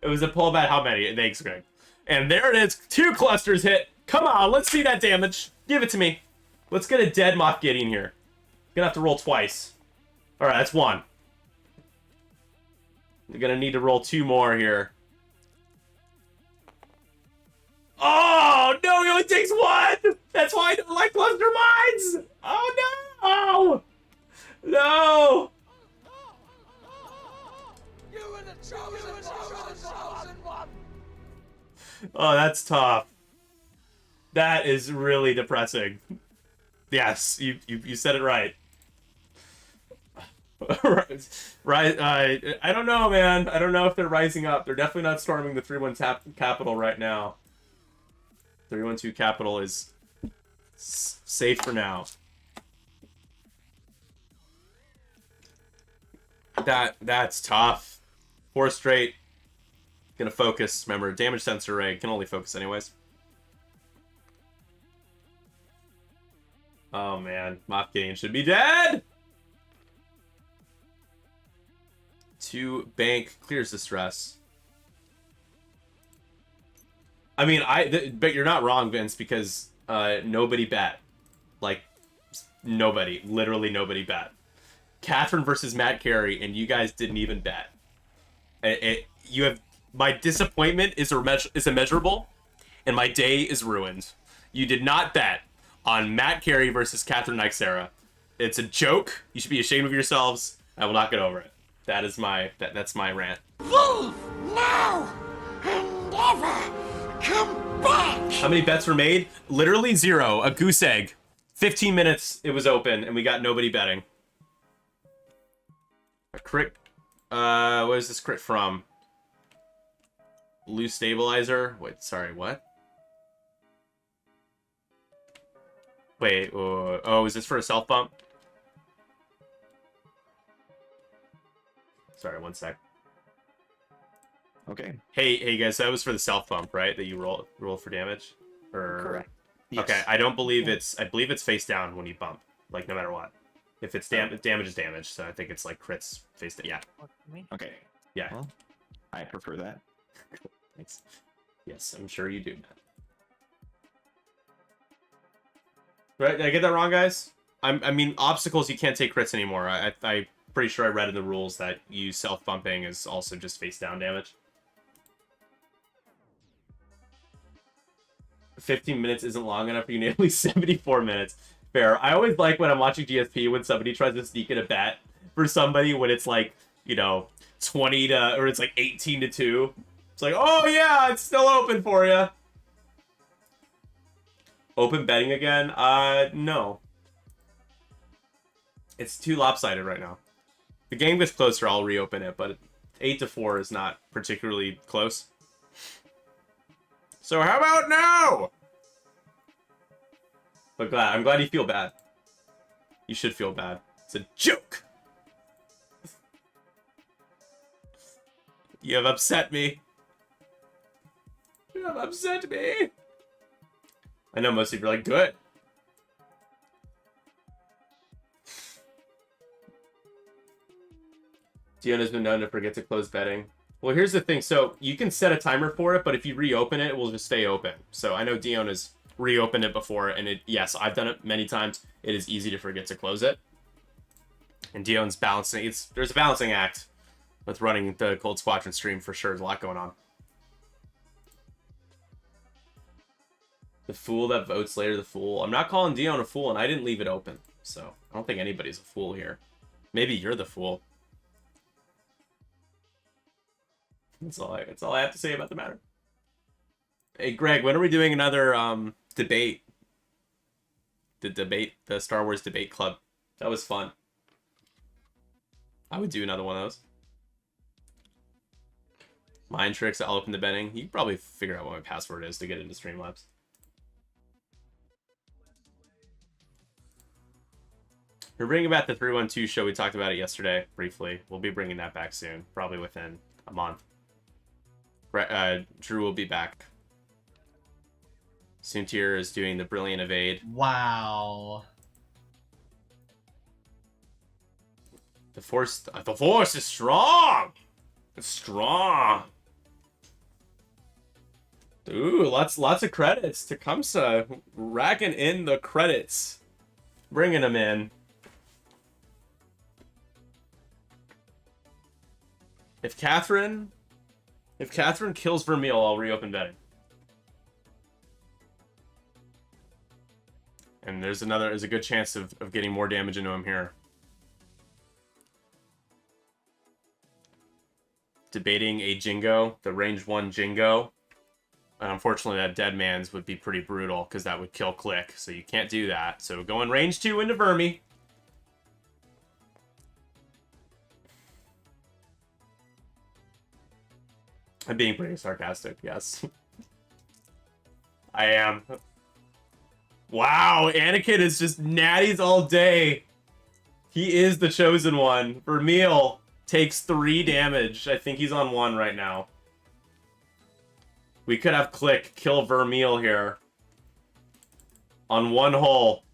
A: It was a poll about how many. Thanks, Greg. And there it is. 2 clusters hit. Come on, let's see that damage. Give it to me. Let's get a dead Moff Gideon here. Gonna have to roll twice. Alright, that's 1. We're gonna need to roll 2 more here. Oh, no, he only takes 1! That's why I don't like cluster mines! Oh, no! No! Oh, that's tough. That is really depressing. Yes, you said it right. Right, I don't know, man. I don't know if they're rising up. They're definitely not storming the 3-1 Capital right now. 312 Capital is safe for now. That's tough. 4 straight. Gonna focus. Remember, damage sensor ray can only focus anyways. Oh man, Moff Gideon should be dead. 2 bank clears the stress. I mean, but you're not wrong, Vince, because nobody bet. Like, nobody. Literally nobody bet. Catherine versus Matt Cary, and you guys didn't even bet. You have... My disappointment is immeasurable, and my day is ruined. You did not bet on Matt Cary versus Catherine Nyxsera. It's a joke. You should be ashamed of yourselves. I will not get over it. That is my... That's my rant.
F: Leave now and never come back.
A: How many bets were made? Literally 0. A goose egg. 15 minutes it was open, and we got nobody betting. A crit... what is this crit from? Loose stabilizer? Wait, sorry, what? Wait, oh, is this for a self bump? Sorry, 1 sec.
G: Okay.
A: Hey guys, that was for the self bump, right? That you roll for damage? Or...
G: Correct. Yes.
A: Okay, I don't believe I believe it's face down when you bump, like no matter what. If it's damage is damage, so I think it's like crits face down. Yeah.
G: Okay.
A: Yeah.
G: Well, I prefer that.
A: Thanks. Yes, I'm sure you do. Right? Did I get that wrong, guys? I mean, obstacles, you can't take crits anymore. I'm pretty sure I read in the rules that you self-bumping is also just face-down damage. 15 minutes isn't long enough. You need at least 74 minutes. Fair. I always like when I'm watching GSP when somebody tries to sneak in a bet for somebody when it's like, you know, 20 to, or it's like 18 to 2. It's like, oh yeah, it's still open for you. Open betting again? No. It's too lopsided right now. The game gets closer, I'll reopen it, but 8-4 is not particularly close. So how about now? But I'm glad you feel bad. You should feel bad. It's a joke. You have upset me. You have upset me. I know most of you are like, good. Dion has been known to forget to close betting. Well, here's the thing. So you can set a timer for it, but if you reopen it, it will just stay open. So I know Dion has reopened it before, and yes, I've done it many times. It is easy to forget to close it. And Dion's balancing. There's a balancing act with running the Cold Squadron stream for sure. There's a lot going on. The fool that votes later, the fool. I'm not calling Dion a fool, and I didn't leave it open. So I don't think anybody's a fool here. Maybe you're the fool. That's all I have to say about the matter. Hey, Greg, when are we doing another debate? The Star Wars debate club. That was fun. I would do another one of those. Mind tricks, I'll open the betting. You can probably figure out what my password is to get into Streamlabs. We're bringing back the 312 show. We talked about it yesterday, briefly. We'll be bringing that back soon, probably within a month. Drew will be back. Soontier is doing the Brilliant Evade.
D: Wow.
A: The force is strong. It's strong. Ooh, lots of credits. Tecumseh racking in the credits, bringing them in. If Catherine kills Vermeil, I'll reopen betting. And there's a good chance of getting more damage into him here. Debating a Jingo, the range 1 Jingo. And unfortunately, that Dead Man's would be pretty brutal because that would kill Click. So you can't do that. So going range 2 into Vermi. I'm being pretty sarcastic, yes. I am. Wow, Anakin is just natties all day. He is the chosen one. Vermeil takes 3 damage. I think he's on 1 right now. We could have Click kill Vermeil here. On 1 hole.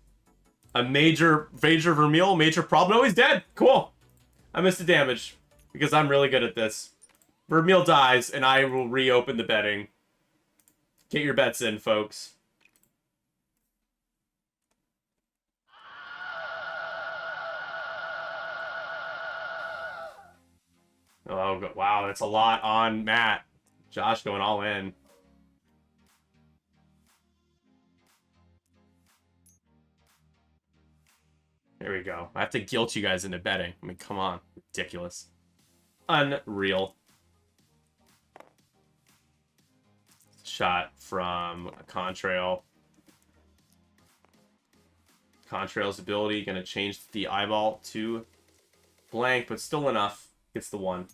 A: A major Vermeil, major problem. No, he's dead. Cool. I missed the damage. Because I'm really good at this. Vermeil dies, and I will reopen the betting. Get your bets in, folks. Oh, wow, that's a lot on Matt. Josh going all in. There we go. I have to guilt you guys into betting. I mean, come on. Ridiculous. Unreal. Shot from Contrail. Contrail's ability going to change the eyeball to blank, but still enough. Gets the 1.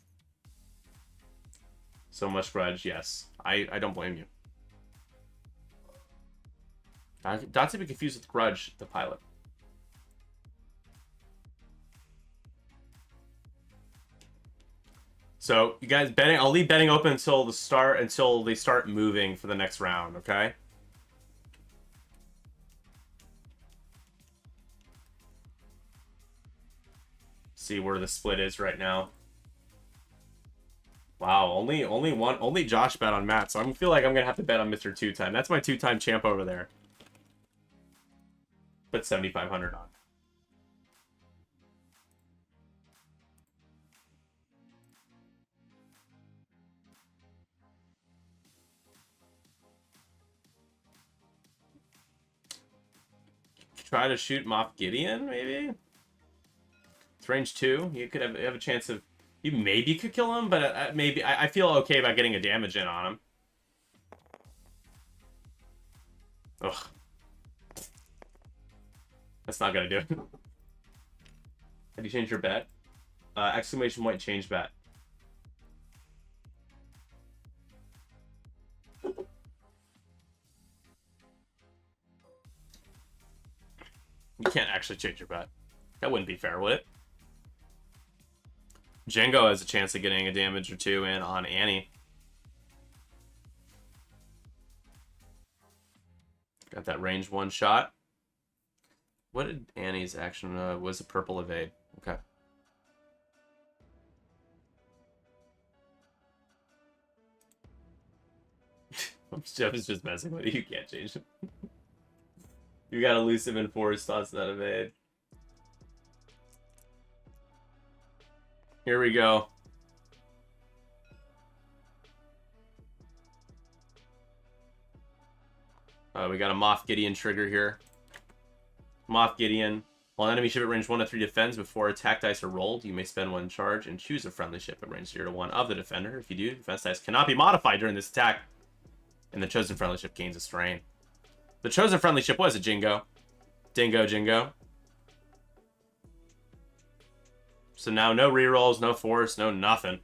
A: So much grudge, yes. I don't blame you. Not to be confused with Grudge, the pilot. So you guys betting, I'll leave betting open until they start moving for the next round, okay? See where the split is right now. Wow, only Josh bet on Matt, so I feel like I'm gonna have to bet on Mr. 2-time. That's my 2-time champ over there. Put 7,500 on. Try to shoot Moff Gideon, maybe? It's range 2. You could have a chance of... You maybe could kill him, but maybe... I feel okay about getting a damage in on him. Ugh. That's not gonna do it. Have you changed your bet? Exclamation point change bet. You can't actually change your bet. That wouldn't be fair, would it? Django has a chance of getting a damage or two in on Annie. Got that range 1 shot. What did Annie's action was a purple evade? Okay. Jeff is just messing with you. You can't change it. You got elusive and force thoughts that evade. Here we go. We got a Moth Gideon trigger here. Moth Gideon. While an enemy ship at range 1 to 3 defends before attack dice are rolled, you may spend 1 charge and choose a friendly ship at range 0 to 1 of the defender. If you do, defense dice cannot be modified during this attack, and the chosen friendly ship gains a strain. The chosen friendly ship was a Jingo. Dingo Jingo. So now no rerolls, no force, no nothing.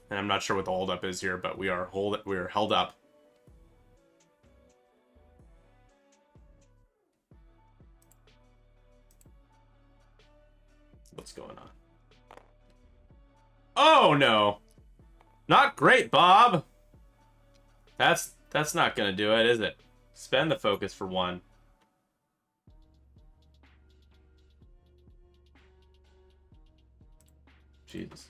A: And I'm not sure what the holdup is here, but we are held up. What's going on? Oh no! Not great, Bob! That's not gonna do it, is it? Spend the focus for 1. Jesus.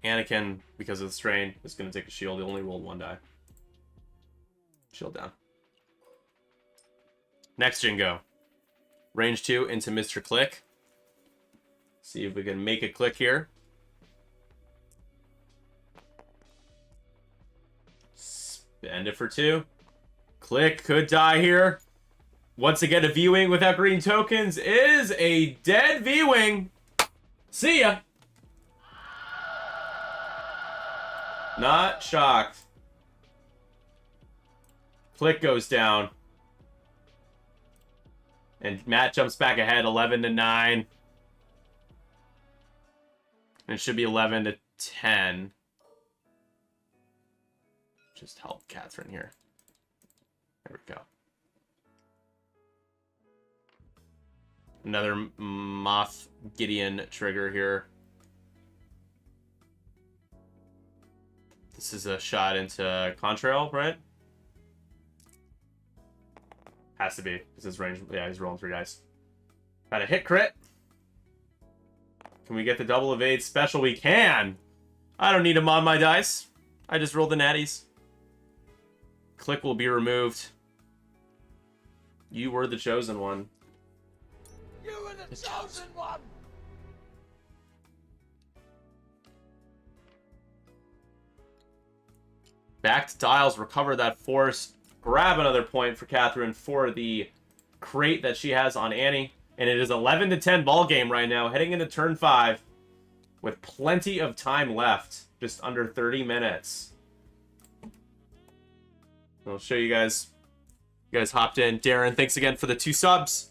A: Anakin, because of the strain, is going to take a shield. He only rolled 1 die. Shield down. Next Jingo. Range 2 into Mr. Click. See if we can make a click here. Spend it for 2. Click could die here. Once again, a V-Wing without green tokens is a dead V-Wing. See ya. Not shocked. Click goes down. And Matt jumps back ahead 11 to 9. And it should be 11 to 10. Just help Catherine here. There we go. Another Moth Gideon trigger here. This is a shot into Contrail, right? Has to be. This is range. Yeah, he's rolling 3 dice. Got a hit crit. Can we get the double evade special? We can! I don't need to mod my dice. I just rolled the natties. Click will be removed. You were the chosen one.
C: You were the chosen one!
A: Back to dials, recover that force, grab another point for Catherine for the crate that she has on Annie. And it is 11 to 10 ball game right now, heading into turn 5 with plenty of time left, just under 30 minutes. I'll show you guys. You guys hopped in. Darren, thanks again for the 2 subs.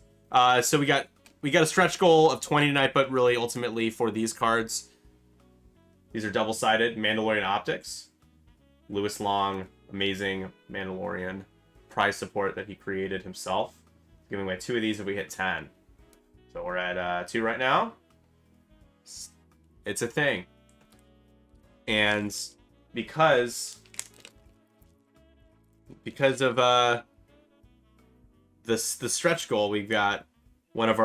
A: So we got a stretch goal of 20 tonight, but really ultimately for these cards, these are double-sided Mandalorian optics. Lewis Long, amazing Mandalorian prize support that he created himself. Giving away 2 of these if we hit 10. So we're at 2 right now. It's a thing. And because of the stretch goal, we've got one of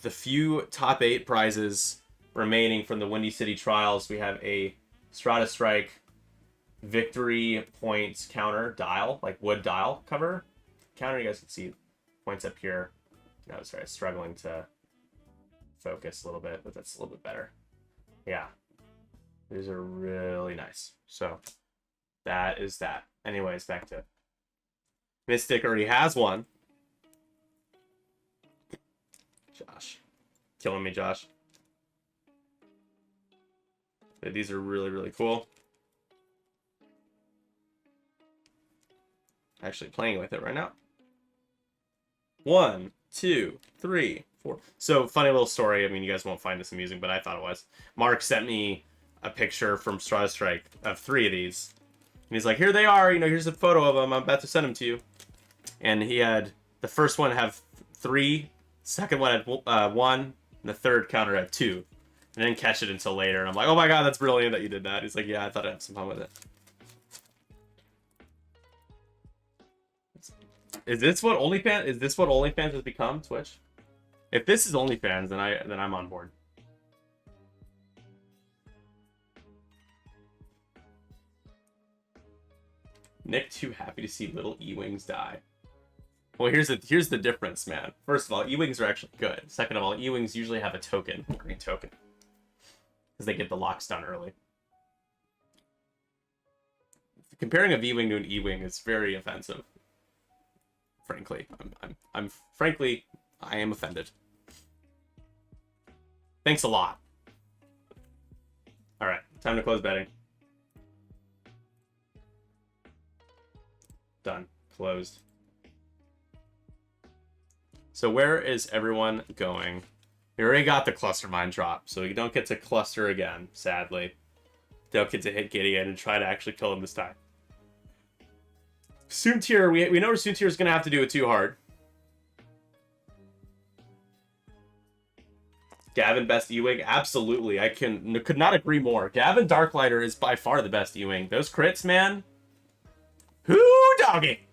A: the few top 8 prizes remaining from the Windy City Trials. We have a Strata Strike victory points counter dial, like wood dial cover counter. You guys can see points up here. No, sorry, struggling to focus a little bit, but that's a little bit better. Yeah, these are really nice. So that is that. Anyways, back to Mystic already has one. Josh, killing me, Josh. But these are really, really cool. Actually playing with it right now. 1, 2, 3, 4. So, funny little story. I mean, you guys won't find this amusing, but I thought it was. Mark sent me a picture from Straw Strike of 3 of these. And he's like, here they are. You know, here's a photo of them. I'm about to send them to you. And he had the first one have 3, second one had 1, and the third counter had 2. And I didn't catch it until later. And I'm like, oh my god, that's brilliant that you did that. He's like, yeah, I thought I'd have some fun with it. Is this what OnlyFans has become? Twitch? If this is OnlyFans, then I'm on board. Nick too happy to see little E-wings die. Well, here's the difference, man. First of all, E-wings are actually good. Second of all, E-wings usually have a token, a green token, because they get the locks done early. Comparing a V-wing to an E-wing is very offensive. Frankly, I am offended. Thanks a lot. All right, time to close betting. Done. Closed. So where is everyone going? We already got the cluster mine drop, so you don't get to cluster again, sadly. Don't get to hit Gideon and try to actually kill him this time. Soontier, we know Soontier is going to have to do it too hard. Gavin, best E-Wing? Absolutely. I could not agree more. Gavin Darklighter is by far the best E-Wing. Those crits, man. Whoo, doggy!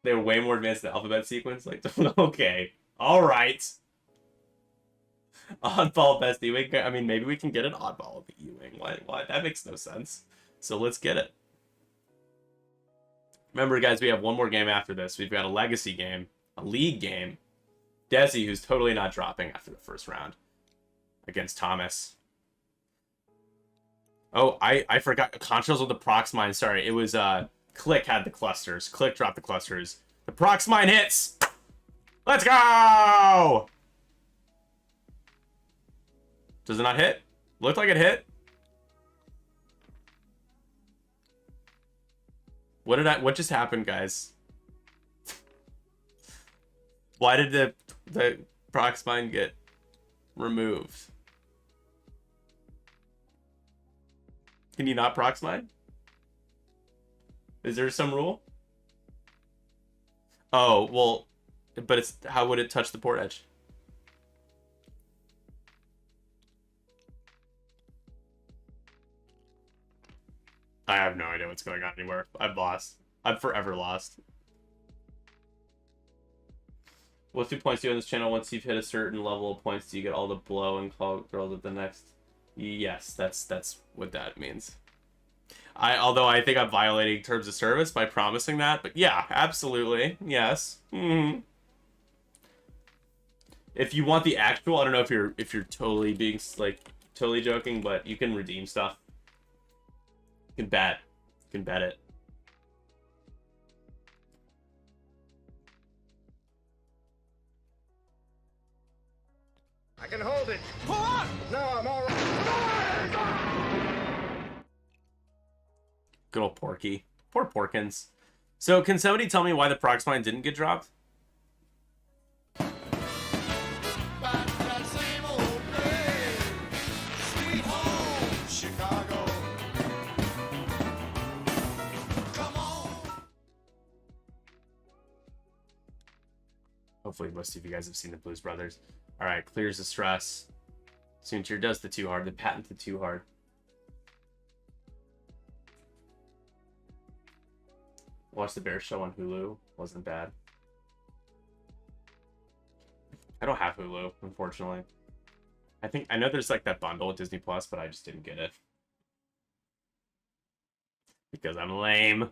A: They were way more advanced than the alphabet sequence. Like, okay. Alright. Oddball best E-Wing. I mean, maybe we can get an oddball of the E-Wing. Why? That makes no sense. So let's get it. Remember, guys, we have one more game after this. We've got a legacy game, a league game. Desi, who's totally not dropping after the first round against Thomas. Oh, I forgot. Contrails with the Prox Mine. Sorry, it was Click had the clusters. Click dropped the clusters. The Prox Mine hits. Let's go! Does it not hit? Looked like it hit. What just happened, guys? Why did the Prox Mine get removed? Can you not Prox Mine? Is there some rule? Oh, well, but it's, how would it touch the port edge? I have no idea what's going on anymore. I've lost. I'm forever lost. What 2 points do you on this channel? Once you've hit a certain level of points, do you get all the blow and call girls at the next? Yes, that's what that means. Although I think I'm violating terms of service by promising that, but yeah, absolutely. Yes. Mm-hmm. If you want the actual, I don't know if you're totally being like totally joking, but you can redeem stuff. You can bet. You can bet it.
C: I can hold it. Pull on! No, I'm all right.
A: Good old Porky. Poor Porkins. So, can somebody tell me why the Prox Mine didn't get dropped? Hopefully most of you guys have seen the Blues Brothers. Alright, clears the stress. Soontier does the too hard. The patent the too hard. Watch the Bear Show on Hulu. Wasn't bad. I don't have Hulu, unfortunately. I know there's like that bundle with Disney Plus, but I just didn't get it. Because I'm lame.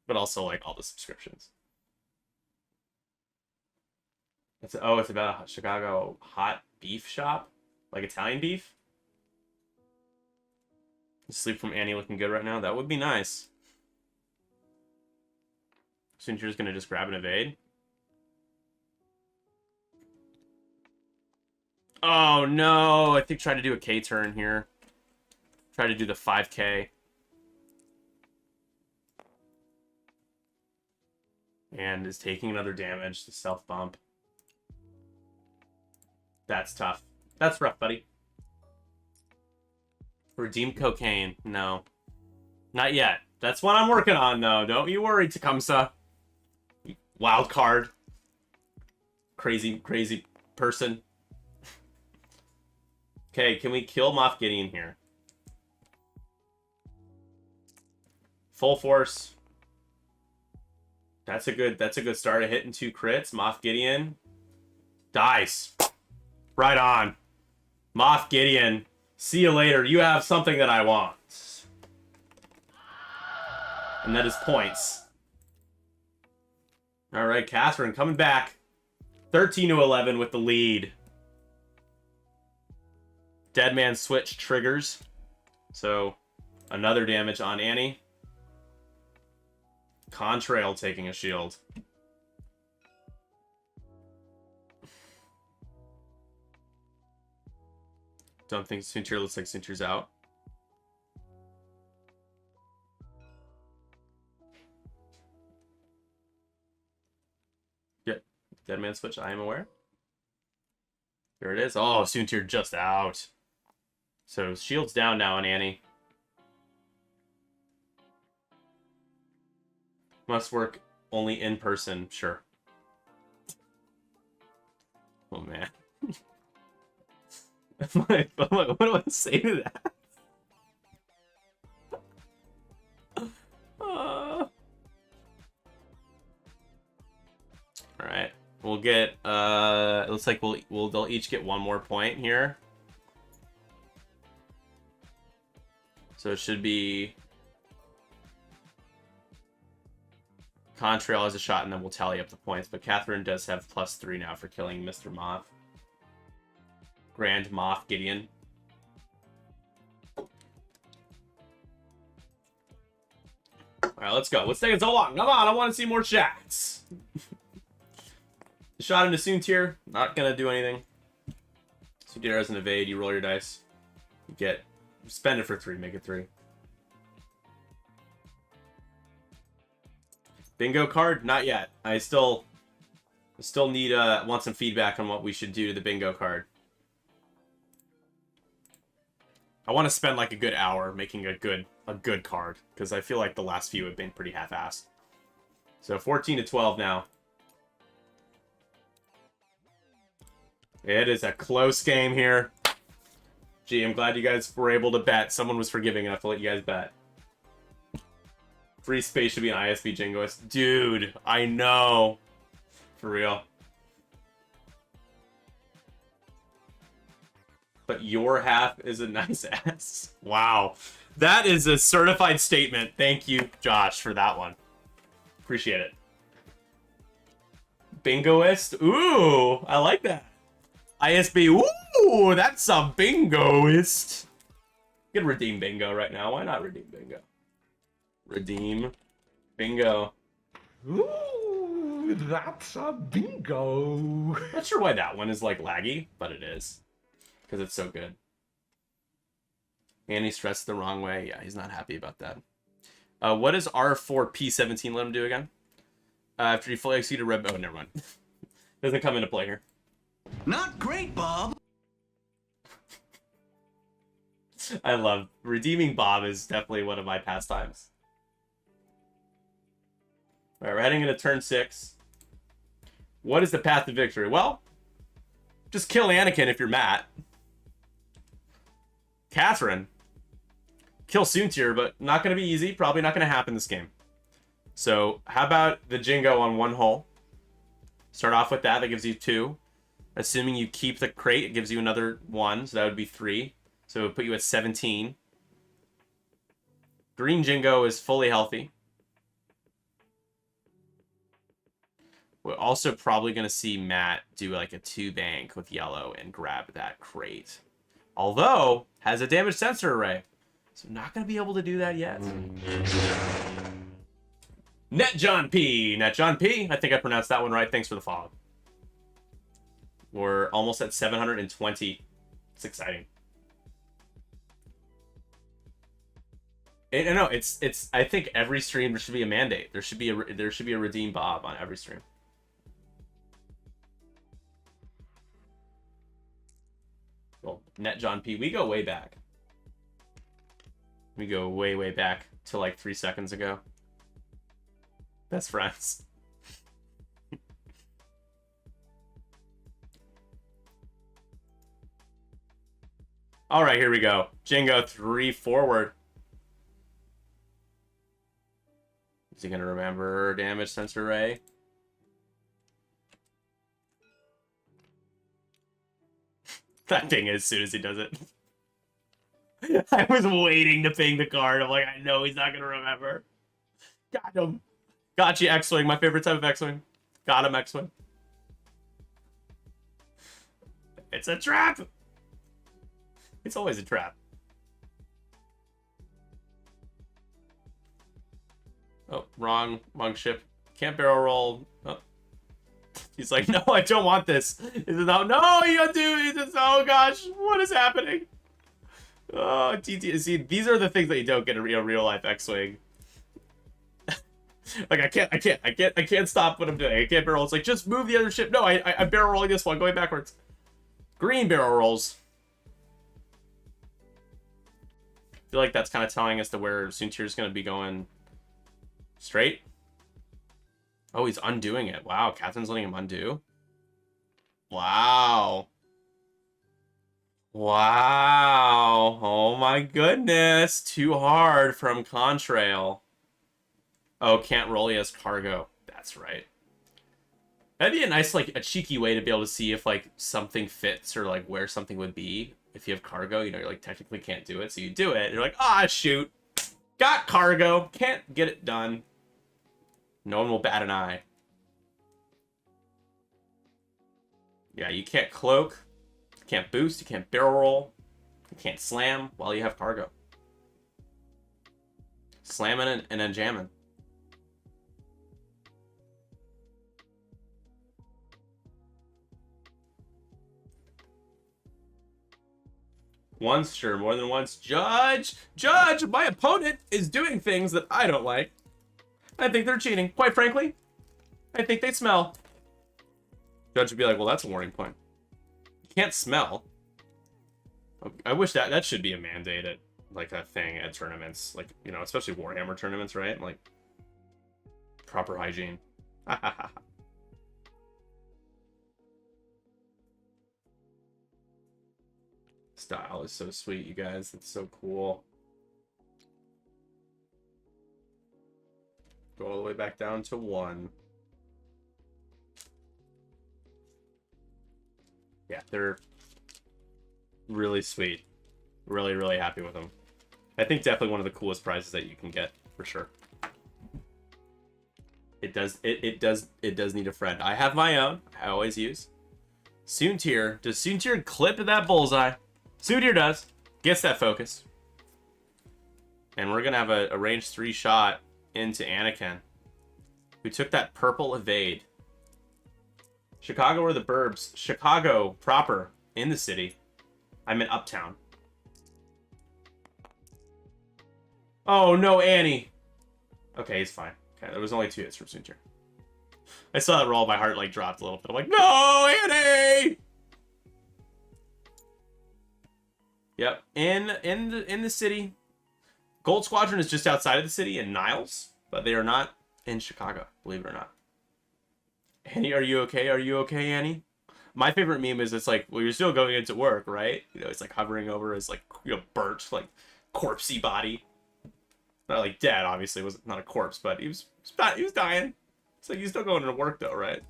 A: But also like all the subscriptions. It's about a Chicago hot beef shop, like Italian beef. Sleep from Annie looking good right now. That would be nice. Sontier's gonna just grab an evade. Oh no! I think try to do a K turn here. Try to do the 5K. And is taking another damage. The stealth bump. That's tough. That's rough, buddy. Redeem cocaine. No. Not yet. That's what I'm working on, though. Don't you worry, Tecumseh. Wild card. Crazy, crazy person. Okay, can we kill Moff Gideon here? Full force. That's a good start. A hit and 2 crits. Moff Gideon dies. Right on. Moff Gideon. See you later. You have something that I want. And that is points. Alright, Catherine coming back. 13-11 with the lead. Dead man switch triggers. So, another damage on Annie. Contrail taking a shield. Don't think Soontir looks like Soontir's out. Yep. Dead man switch, I am aware. There it is. Oh, Soontir just out. So shield's down now on Annie. Must work only in person, sure. Oh man. What do I say to that? Alright. We'll get it looks like they'll each get 1 more point here. So it should be Contrail has a shot, and then we'll tally up the points. But Catherine does have +3 now for killing Mr. Moff. Grand Moff Gideon. Alright, let's go. What's taking so long? Come on, I want to see more shots. Shot into Soontir. Not gonna do anything. Soontir has an evade. You roll your dice. You get... Spend it for 3. Make it 3. Bingo card? Not yet. I still need want some feedback on what we should do to the bingo card. I want to spend like a good hour making a good card, because I feel like the last few have been pretty half-assed. So 14-12 now. It is a close game here. Gee, I'm glad you guys were able to bet. Someone was forgiving enough to let you guys bet. Free space should be an ISB jingoist. Dude, I know. For real. But your half is a nice ass. Wow. That is a certified statement. Thank you, Josh, for that one. Appreciate it. Bingoist? Ooh, I like that. ISB, ooh, that's a bingoist. You can redeem bingo right now. Why not redeem bingo? Redeem bingo.
C: Ooh, that's a bingo.
A: Not sure why that one is like laggy, but it is. Because it's so good. And he stressed the wrong way. Yeah, he's not happy about that. What does R4P17 let him do again? After you fully exceed a red... Oh, never mind. Doesn't come into play here.
B: Not great, Bob.
A: I love... Redeeming Bob is definitely one of my pastimes. Alright, we're heading into turn 6. What is the path to victory? Well, just kill Anakin if you're Matt. Catherine. Kill Soontir, but not going to be easy. Probably not going to happen this game. So, how about the Jingo on 1 hole? Start off with that. That gives you 2. Assuming you keep the crate, it gives you another 1. So that would be 3. So it would put you at 17. Green Jingo is fully healthy. We're also probably going to see Matt do like a 2-bank with yellow and grab that crate. Although, has a damage sensor array. So not going to be able to do that yet. Net John P. Net John P. I think I pronounced that one right. Thanks for the follow. We're almost at 720. It's exciting. No, it's. I think every stream there should be a mandate. There should be a redeem Bob on every stream. Well, Net John P. We go way back. We go way back to like 3 seconds ago. Best friends. All right, here we go. Jingo 3 forward. Is he gonna remember damage sensor ray? That thing as soon as he does it. I was waiting to ping the card. I'm like, I know he's not gonna remember. Got him. Got you, X-Wing. My favorite type of X-Wing. Got him, X-Wing. It's a trap! It's always a trap. Oh, wrong ship. Can't barrel roll. Oh. He's like, no, I don't want this. He says, no, you do. He says, oh gosh, what is happening? Oh, TT. See, these are the things that you don't get in real life X-Wing. Like, I can't stop what I'm doing. I can't barrel. It's like, just move the other ship. No, I'm barrel rolling this one, going backwards. Green barrel rolls. I feel like that's kind of telling us to where Soontir's going to be going straight. Oh, he's undoing it. Wow, Catherine's letting him undo. Wow. Wow. Oh my goodness. Too hard from Contrail. Oh, can't roll he has cargo. That's right. That'd be a nice, like, a cheeky way to be able to see if, like, something fits or, like, where something would be. If you have cargo, you know, you like, technically can't do it. So you do it. And you're like, ah, shoot. Got cargo. Can't get it done. No one will bat an eye. Yeah, you can't cloak. You can't boost. You can't barrel roll. You can't slam while you have cargo. Slamming and then jamming. Once, sure, more than once. Judge! Judge! My opponent is doing things that I don't like. I think they're cheating. Quite frankly, I think they smell. Judge would be like, well, that's a warning point. You can't smell. I wish that should be a mandate at, like, a thing at tournaments. Like, you know, especially Warhammer tournaments, right? Like, proper hygiene. Style is so sweet, you guys. It's so cool. Go all the way back down to 1. Yeah, they're really sweet. Really, really happy with them. I think definitely one of the coolest prizes that you can get, for sure. It does need a friend. I have my own. I always use. Soontir. Does Soontir clip that bullseye? Soontir does. Gets that focus. And we're gonna have a range 3 shot into Anakin, who took that purple evade. Chicago or the burbs? Chicago proper, in the city. I'm in Uptown. Oh no, Annie. Okay, he's fine. Okay, there was only 2 hits from Soontir. I saw that roll, my heart like dropped a little bit. I'm like, no, Annie! Yep, in the city. Gold Squadron is just outside of the city in Niles, but they are not in Chicago, believe it or not. Annie, are you okay? Are you okay, Annie? My favorite meme is it's like, well, you're still going into work, right? You know, it's like hovering over his like, you know, burnt, like, corpsey body. Not like dead, obviously, was not a corpse, but he was dying. It's like, he's still going to work though, right?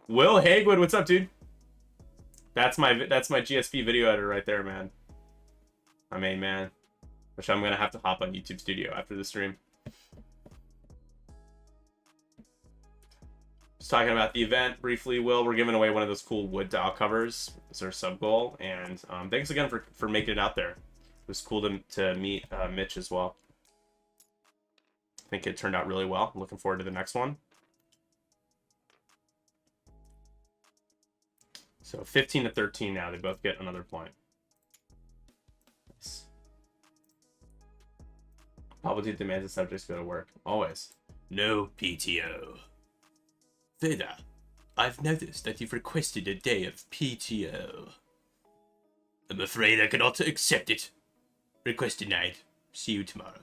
A: Will Hagwood, what's up, dude? That's my GSP video editor right there, man. My main man. Which I'm gonna have to hop on YouTube Studio after the stream. Just talking about the event briefly, Will. We're giving away one of those cool wood dial covers. It's our sub goal, and thanks again for making it out there. It was cool to meet Mitch as well. I think it turned out really well. I'm looking forward to the next one. So 15 to 13 now. They both get another point. Nice. Palpatine demands the subjects go to work. Always. No PTO. Vader, I've noticed that you've requested a day of PTO. I'm afraid I cannot accept it. Request denied. See you tomorrow.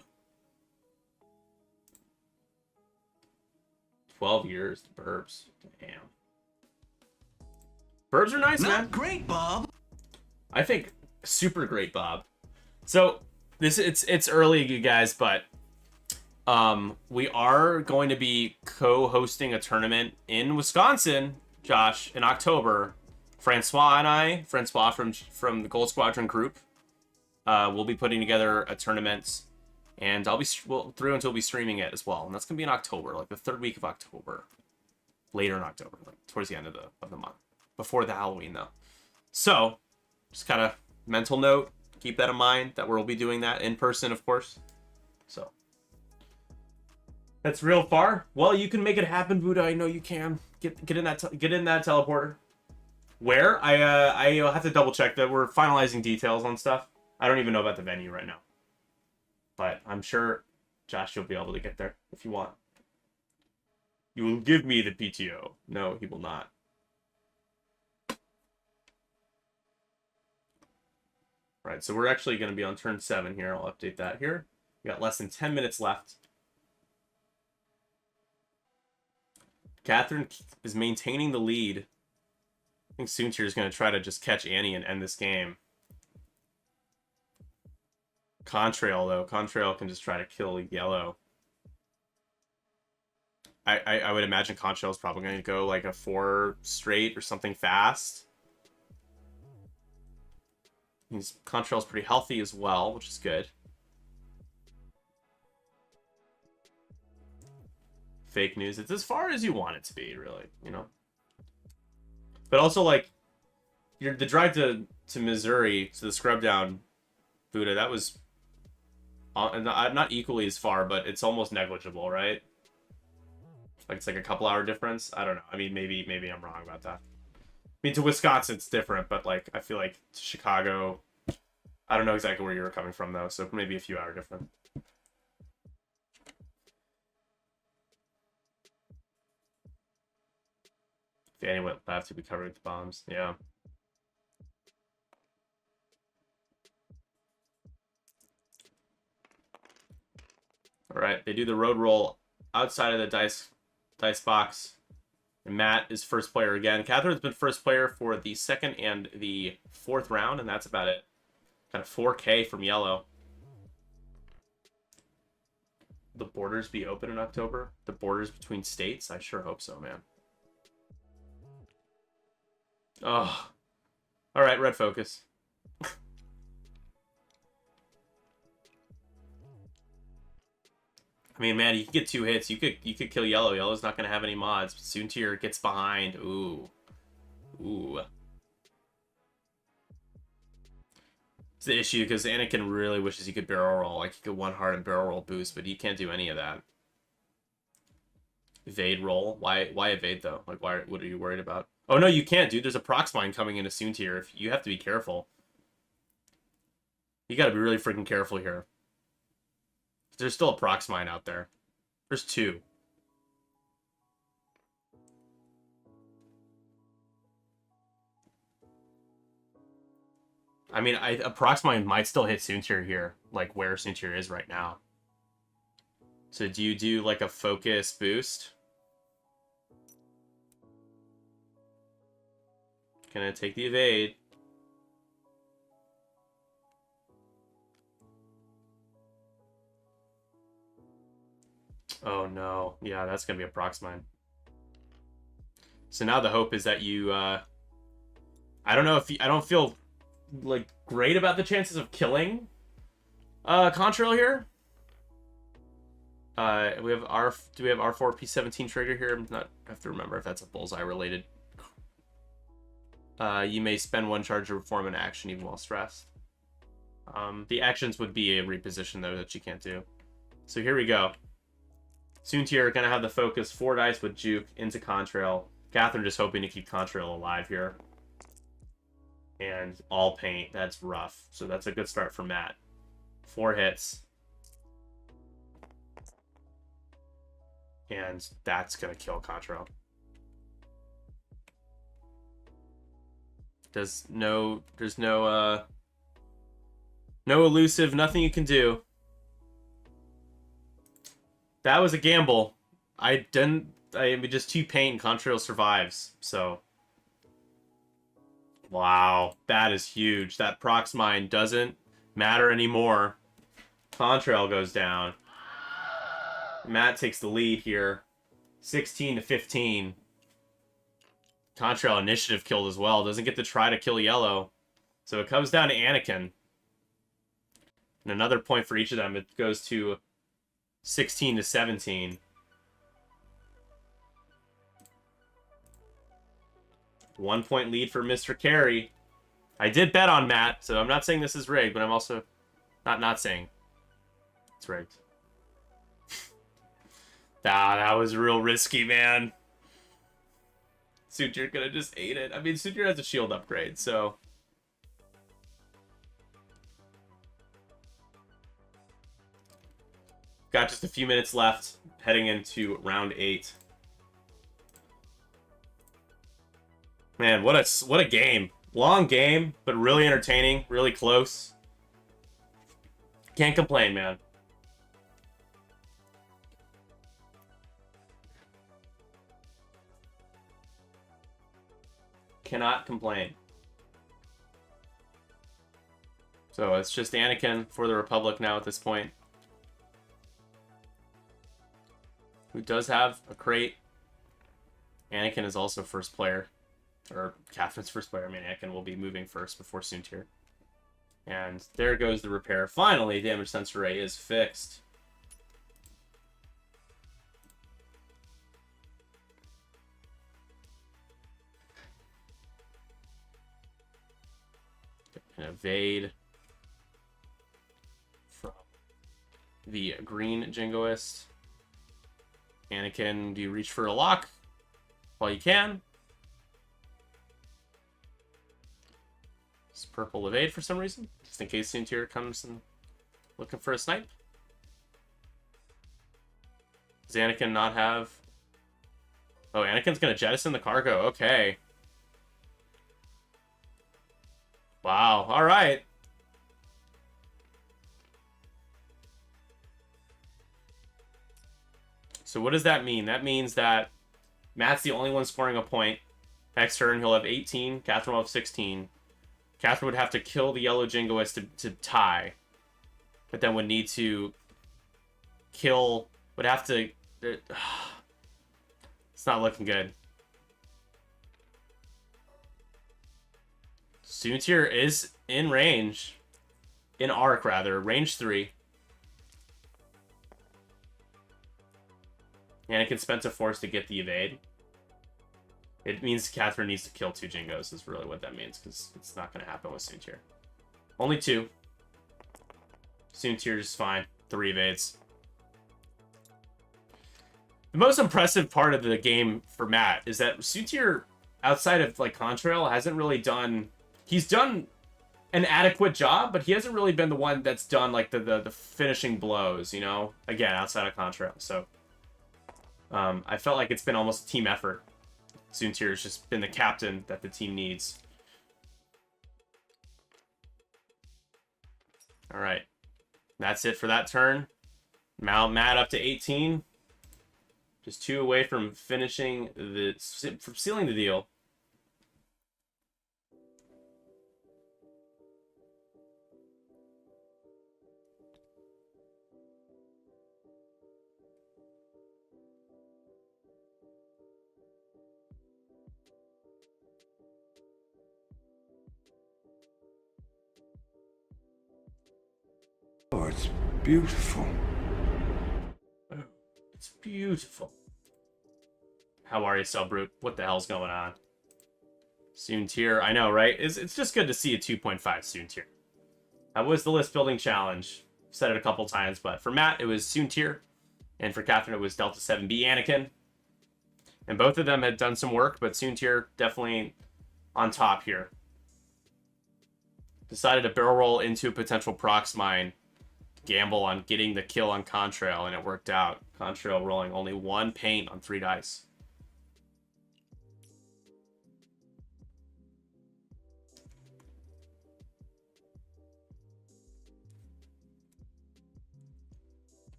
A: 12 years, the burbs. Damn. Burbs are nice, man.
B: Not great, Bob.
A: I think super great, Bob. So it's early, you guys, but we are going to be co-hosting a tournament in Wisconsin, Josh, in October. Francois from the Gold Squadron group, will be putting together a tournament, and we'll be streaming it as well. And that's gonna be in October, like the third week of October, later in October, like towards the end of the month, before the Halloween though. So, just kind of mental note, keep that in mind that we'll be doing that in person, of course. So. That's real far. Well, you can make it happen, Buddha. I know you can. Get in that teleporter. Where? I'll have to double check that. We're finalizing details on stuff. I don't even know about the venue right now. But I'm sure, Josh, you'll be able to get there if you want. You will give me the PTO. No, he will not. Right, so we're actually going to be on turn 7 here. I'll update that here. We got less than 10 minutes left. Catherine is maintaining the lead. I think Soontir is going to try to just catch Annie and end this game. Contrail, though. Contrail can just try to kill Yellow. I would imagine Contrail is probably going to go like a 4 straight or something fast. Contrail's pretty healthy as well, which is good. Fake news. It's as far as you want it to be, really, you know. But also, like, the drive to Missouri, to the scrub down, Buddha, that was not equally as far, but it's almost negligible, right? Like, it's like a couple hour difference. I don't know. I mean, maybe I'm wrong about that. I mean, to Wisconsin, it's different, but, like, I feel like to Chicago, I don't know exactly where you were coming from, though, so maybe a few hour difference. If Annie went left, he'd be covered with bombs. Yeah. All right, they do the road roll outside of the dice box. And Matt is first player again. Catherine's been first player for the 2nd and the 4th round, and that's about it. Got a 4K from Yellow. The borders be open in October? The borders between states? I sure hope so, man. Oh. All right, red focus. I mean, man, you could get 2 hits. You could kill Yellow. Yellow's not gonna have any mods. Soontir gets behind. Ooh. Ooh. It's the issue because Anakin really wishes he could barrel roll. Like, he could one heart and barrel roll boost, but he can't do any of that. Evade roll? Why evade, though? Like, what are you worried about? Oh, no, you can't, dude. There's a prox mine coming into Soontir. You have to be careful. You gotta be really freaking careful here. There's still a prox mine out there. There's 2. I mean, a prox mine might still hit Soontir here, like where Soontir is right now. So do you do like a focus boost? Gonna take the evade. Oh no. Yeah, that's gonna be a prox mine. So now the hope is that you I don't know if I don't feel like great about the chances of killing Contrail here. We have do we have R4 P17 trigger here? I'm not, I have to remember if that's a bullseye related. You may spend 1 charge to perform an action even while stressed. The actions would be a reposition though that you can't do. So here we go. Soontir gonna have the focus 4 dice with Juke into Contrail. Catherine just hoping to keep Contrail alive here. And all paint, that's rough. So that's a good start for Matt. 4 hits. And that's going to kill Contrail. There's no elusive, nothing you can do. That was a gamble. I just 2 paint and Contrail survives, so. Wow, that is huge. That prox mine doesn't matter anymore. Contrail goes down. Matt takes the lead here. 16-15. Contrail initiative killed as well. Doesn't get to try to kill yellow. So it comes down to Anakin. And another point for each of them. It goes to 16-17. One point lead for Mr. Cary. I did bet on Matt, so I'm not saying this is rigged, but I'm also not saying it's rigged. That was real risky, man. Soontir could have just ate it. I mean, Soontir has a shield upgrade, so. Got just a few minutes left, heading into round 8. Man, what a game. Long game, but really entertaining, really close. Can't complain, man. Cannot complain. So it's just Anakin for the Republic now at this point. Who does have a crate. Anakin is also first player. Or Catherine's first player. I mean, Anakin will be moving first before Soontir. And there goes the repair. Finally, damage sensor array is fixed. And evade from the green Jingoist. Anakin, do you reach for a lock while you can? It's purple evade for some reason, just in case Soontir comes and looking for a snipe. Does Anakin not have... Oh, Anakin's gonna jettison the cargo. Okay. Wow, alright. So what does that mean? That means that Matt's the only one scoring a point. Next turn, he'll have 18. Catherine will have 16. Catherine would have to kill the yellow Jingoist to tie. But then would need to kill... Would have to... It's not looking good. Soontir is in range. In arc, rather. Range 3. Anakin spent a force to get the evade. It means Catherine needs to kill 2 Jingos, is really what that means, because it's not going to happen with Soontir. Only 2. Soontir's fine. 3 evades. The most impressive part of the game for Matt is that Soontir, outside of like Contrail, hasn't really done... He's done an adequate job, but he hasn't really been the one that's done like the finishing blows, you know? Again, outside of Contrail. So I felt like it's been almost a team effort. Soontir has just been the captain that the team needs. All right. That's it for that turn. Now Matt up to 18. Just 2 away from finishing from sealing the deal.
B: Oh, it's beautiful.
A: Oh, it's beautiful. How are you, Subbrute? What the hell's going on? Soontir, I know, right? It's just good to see a 2.5 Soontir. That was the list building challenge. Said it a couple times, but for Matt, it was Soontir. And for Catherine, it was Delta 7B Anakin. And both of them had done some work, but Soontir definitely on top here. Decided to barrel roll into a potential prox mine. gamble on getting the kill on Contrail, and it worked out. Contrail rolling only 1 paint on 3 dice.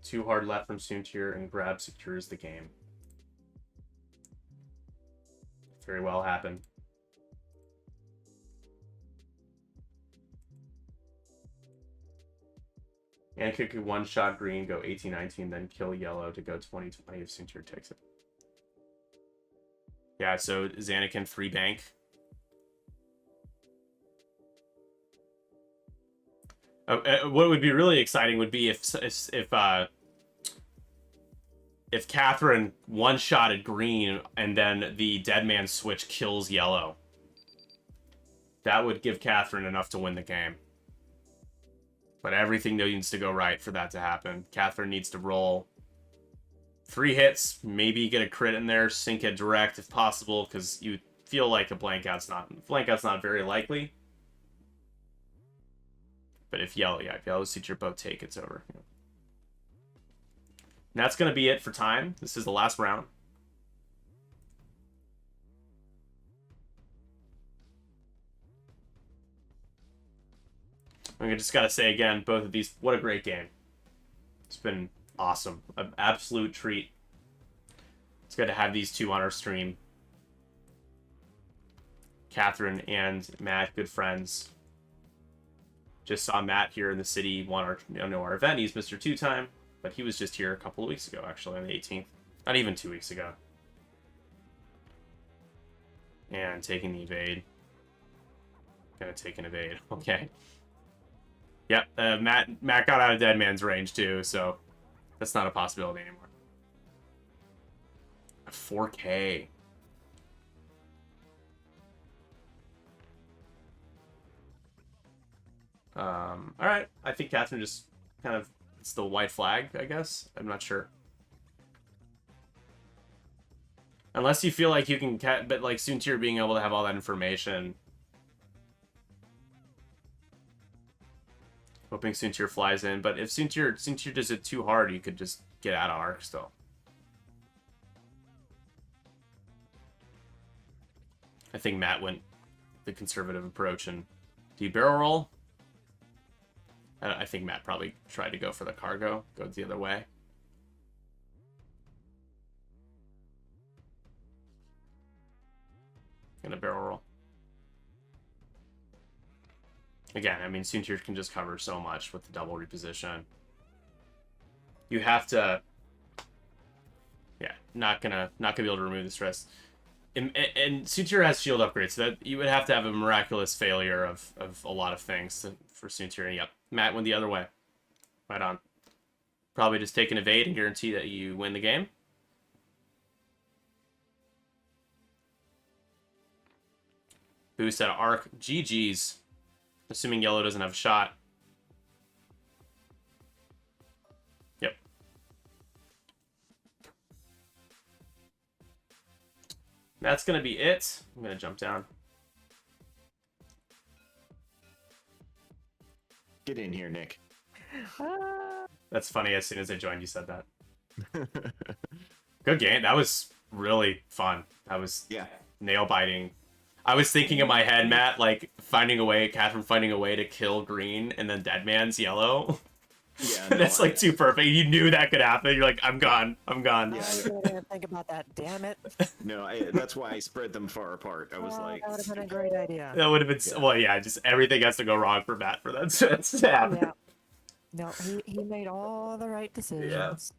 A: Too hard left from Soontir, and grab secures the game. Very well happened. And could one-shot green, go 18-19, then kill yellow to go 20-20 if Soontir takes it. Yeah, so Xanakin 3 bank. What would be really exciting would be if Catherine one-shotted green and then the dead man switch kills yellow. That would give Catherine enough to win the game. But everything needs to go right for that to happen. Catherine needs to roll 3 hits, maybe get a crit in there, sink it direct if possible, because you feel like a blank out's not very likely. But if yellow suits your both take, it's over. And that's going to be it for time. This is the last round. I just got to say again, both of these, what a great game. It's been awesome. An absolute treat. It's good to have these two on our stream. Catherine and Matt, good friends. Just saw Matt here in the city, won our event. He's Mr. 2-time, but he was just here a couple of weeks ago, actually, on the 18th. Not even 2 weeks ago. And taking the evade. Gonna take an evade. Okay. Yep, Matt got out of Dead Man's range too, so that's not a possibility anymore. 4K. Alright, I think Catherine just kind of, it's the white flag, I guess. I'm not sure. Unless you feel like you can, but like Soontir being able to have all that information. Hoping Soontir flies in, but if Soontir does it too hard, you could just get out of arc still. I think Matt went the conservative approach, and do you barrel roll? I think Matt probably tried to go for the cargo, go the other way. Gonna barrel roll. Again, I mean, Soontir can just cover so much with the double reposition. You have to... Yeah, not gonna be able to remove the stress. And Soontir has shield upgrades, so that you would have to have a miraculous failure of a lot of things for Soontir. And yep, Matt went the other way. Right on. Probably just take an evade and guarantee that you win the game. Boost out of arc. GG's. Assuming yellow doesn't have a shot. Yep. That's going to be it. I'm going to jump down.
G: Get in here, Nick.
A: That's funny. As soon as I joined, you said that. Good game. That was really fun. That was nail biting. I was thinking in my head, Matt, like Catherine finding a way to kill green and then Dead Man's yellow. Yeah, no, that's like too perfect. You knew that could happen. You're like, I'm gone.
D: I didn't think about that. Damn it.
G: No, that's why I spread them far apart. I was like,
D: that would have been a great idea.
A: That would have been well, yeah. Just everything has to go wrong for Matt for that to happen.
D: Yeah. No, he made all the right decisions.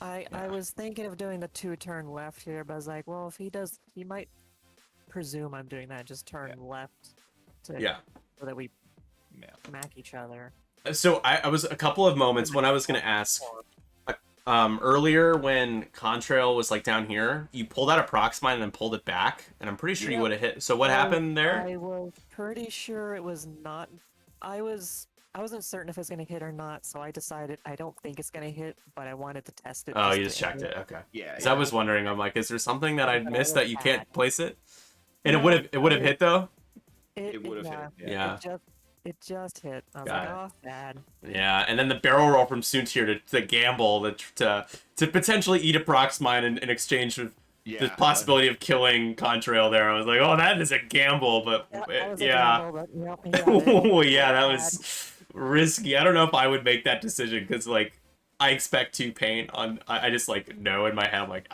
D: Yeah. I was thinking of doing the 2-turn left here, but I was like, well, if he does, he might presume I'm doing that. Just turn left to so that we smack each other.
A: So I was a couple of moments when I was gonna ask earlier when Contrail was like down here, you pulled out a Proxmine and then pulled it back, and I'm pretty sure you would have hit. So what happened there?
D: I was pretty sure it was not. I wasn't certain if it was gonna hit or not, so I decided I don't think it's gonna hit, but I wanted to test it.
A: Oh, you just checked it. Okay.
G: Yeah.
A: So I was wondering. I'm like, is there something that I missed that you can't place it? And it would have hit though.
G: It would have hit.
A: Yeah.
D: It just hit. I was
A: Got
D: like,
A: it.
D: oh, bad.
A: Yeah, and then the barrel roll from Soontier to gamble to potentially eat a prox mine in exchange for the
G: Yeah.
A: possibility of killing Contrail there. I was like, oh, that is a gamble, but
D: Yeah, that was a
A: yeah.
D: gamble, but yep, he got it.
A: Oh, yeah, that
D: Bad.
A: was risky. I don't know if I would make that decision because, like, I expect to paint on. I just, like, know in my head, I'm like,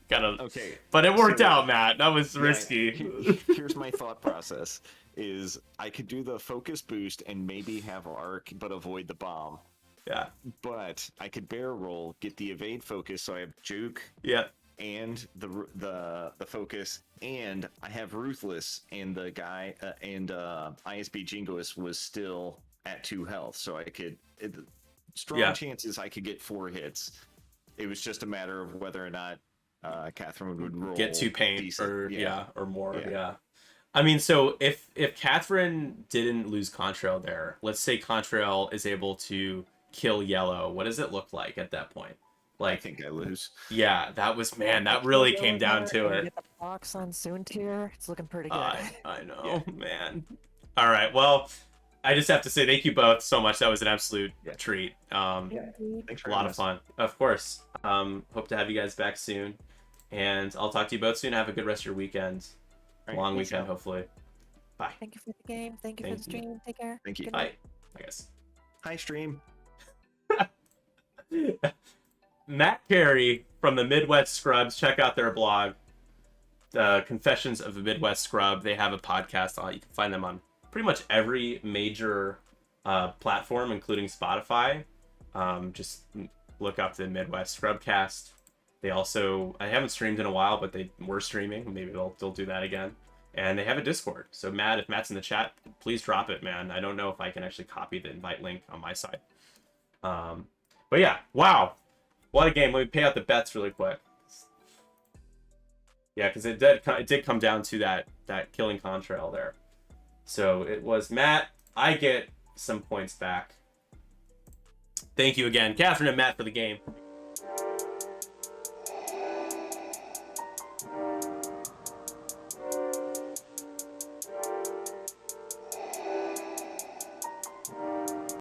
A: gotta.
G: Okay.
A: But it worked
G: so-
A: out, Matt. That was
G: Yeah,
A: risky.
G: Here's my thought process: is I could do the focus boost and maybe have arc, but avoid the bomb.
A: Yeah.
G: But I could barrel roll, get the evade focus, so I have juke
A: Yeah.
G: and the focus, and I have ruthless, and the guy ISB Jingoist was still at 2 health, so I could strong chances I could get 4 hits. It was just a matter of whether or not Catherine would roll
A: Get 2 paint
G: decent.
A: or more.
G: Yeah.
A: Yeah. I mean, so if Catherine didn't lose Contrail there, let's say Contrail is able to kill Yellow, what does it look like at that point?
G: I
A: Like,
G: think I lose.
A: yeah, that was, man, that really came down to it.
D: Get the box on Soontier. It's looking pretty good.
A: I know, man. All right, well, I just have to say thank you both so much. That was an absolute treat.
G: Thanks
A: A
G: for
A: lot
G: having
A: of
G: us.
A: fun. Of course. Hope to have you guys back soon. And I'll talk to you both soon. Have a good rest of your weekend.
G: All right,
A: Long
G: thanks,
A: weekend,
G: Al.
A: hopefully. Bye.
D: Thank you for the game. Thank you for the
A: Thank you.
D: stream. Take care.
G: Thank you.
D: Good night.
A: Bye, I guess.
G: Hi, stream.
A: Matt Cary from the Midwest Scrubs. Check out their blog, Confessions of a Midwest Scrub. They have a podcast on. You can find them on pretty much every major platform, including Spotify. Just look up the Midwest Scrubcast. They also, I haven't streamed in a while, but they were streaming. Maybe they'll do that again. And they have a Discord. So Matt, if Matt's in the chat, please drop it, man. I don't know if I can actually copy the invite link on my side. But yeah, wow. What a game. Let me pay out the bets really quick. Yeah, because it did come down to that killing Contrail there. So it was Matt. I get some points back. Thank you again, Catherine and Matt, for the game.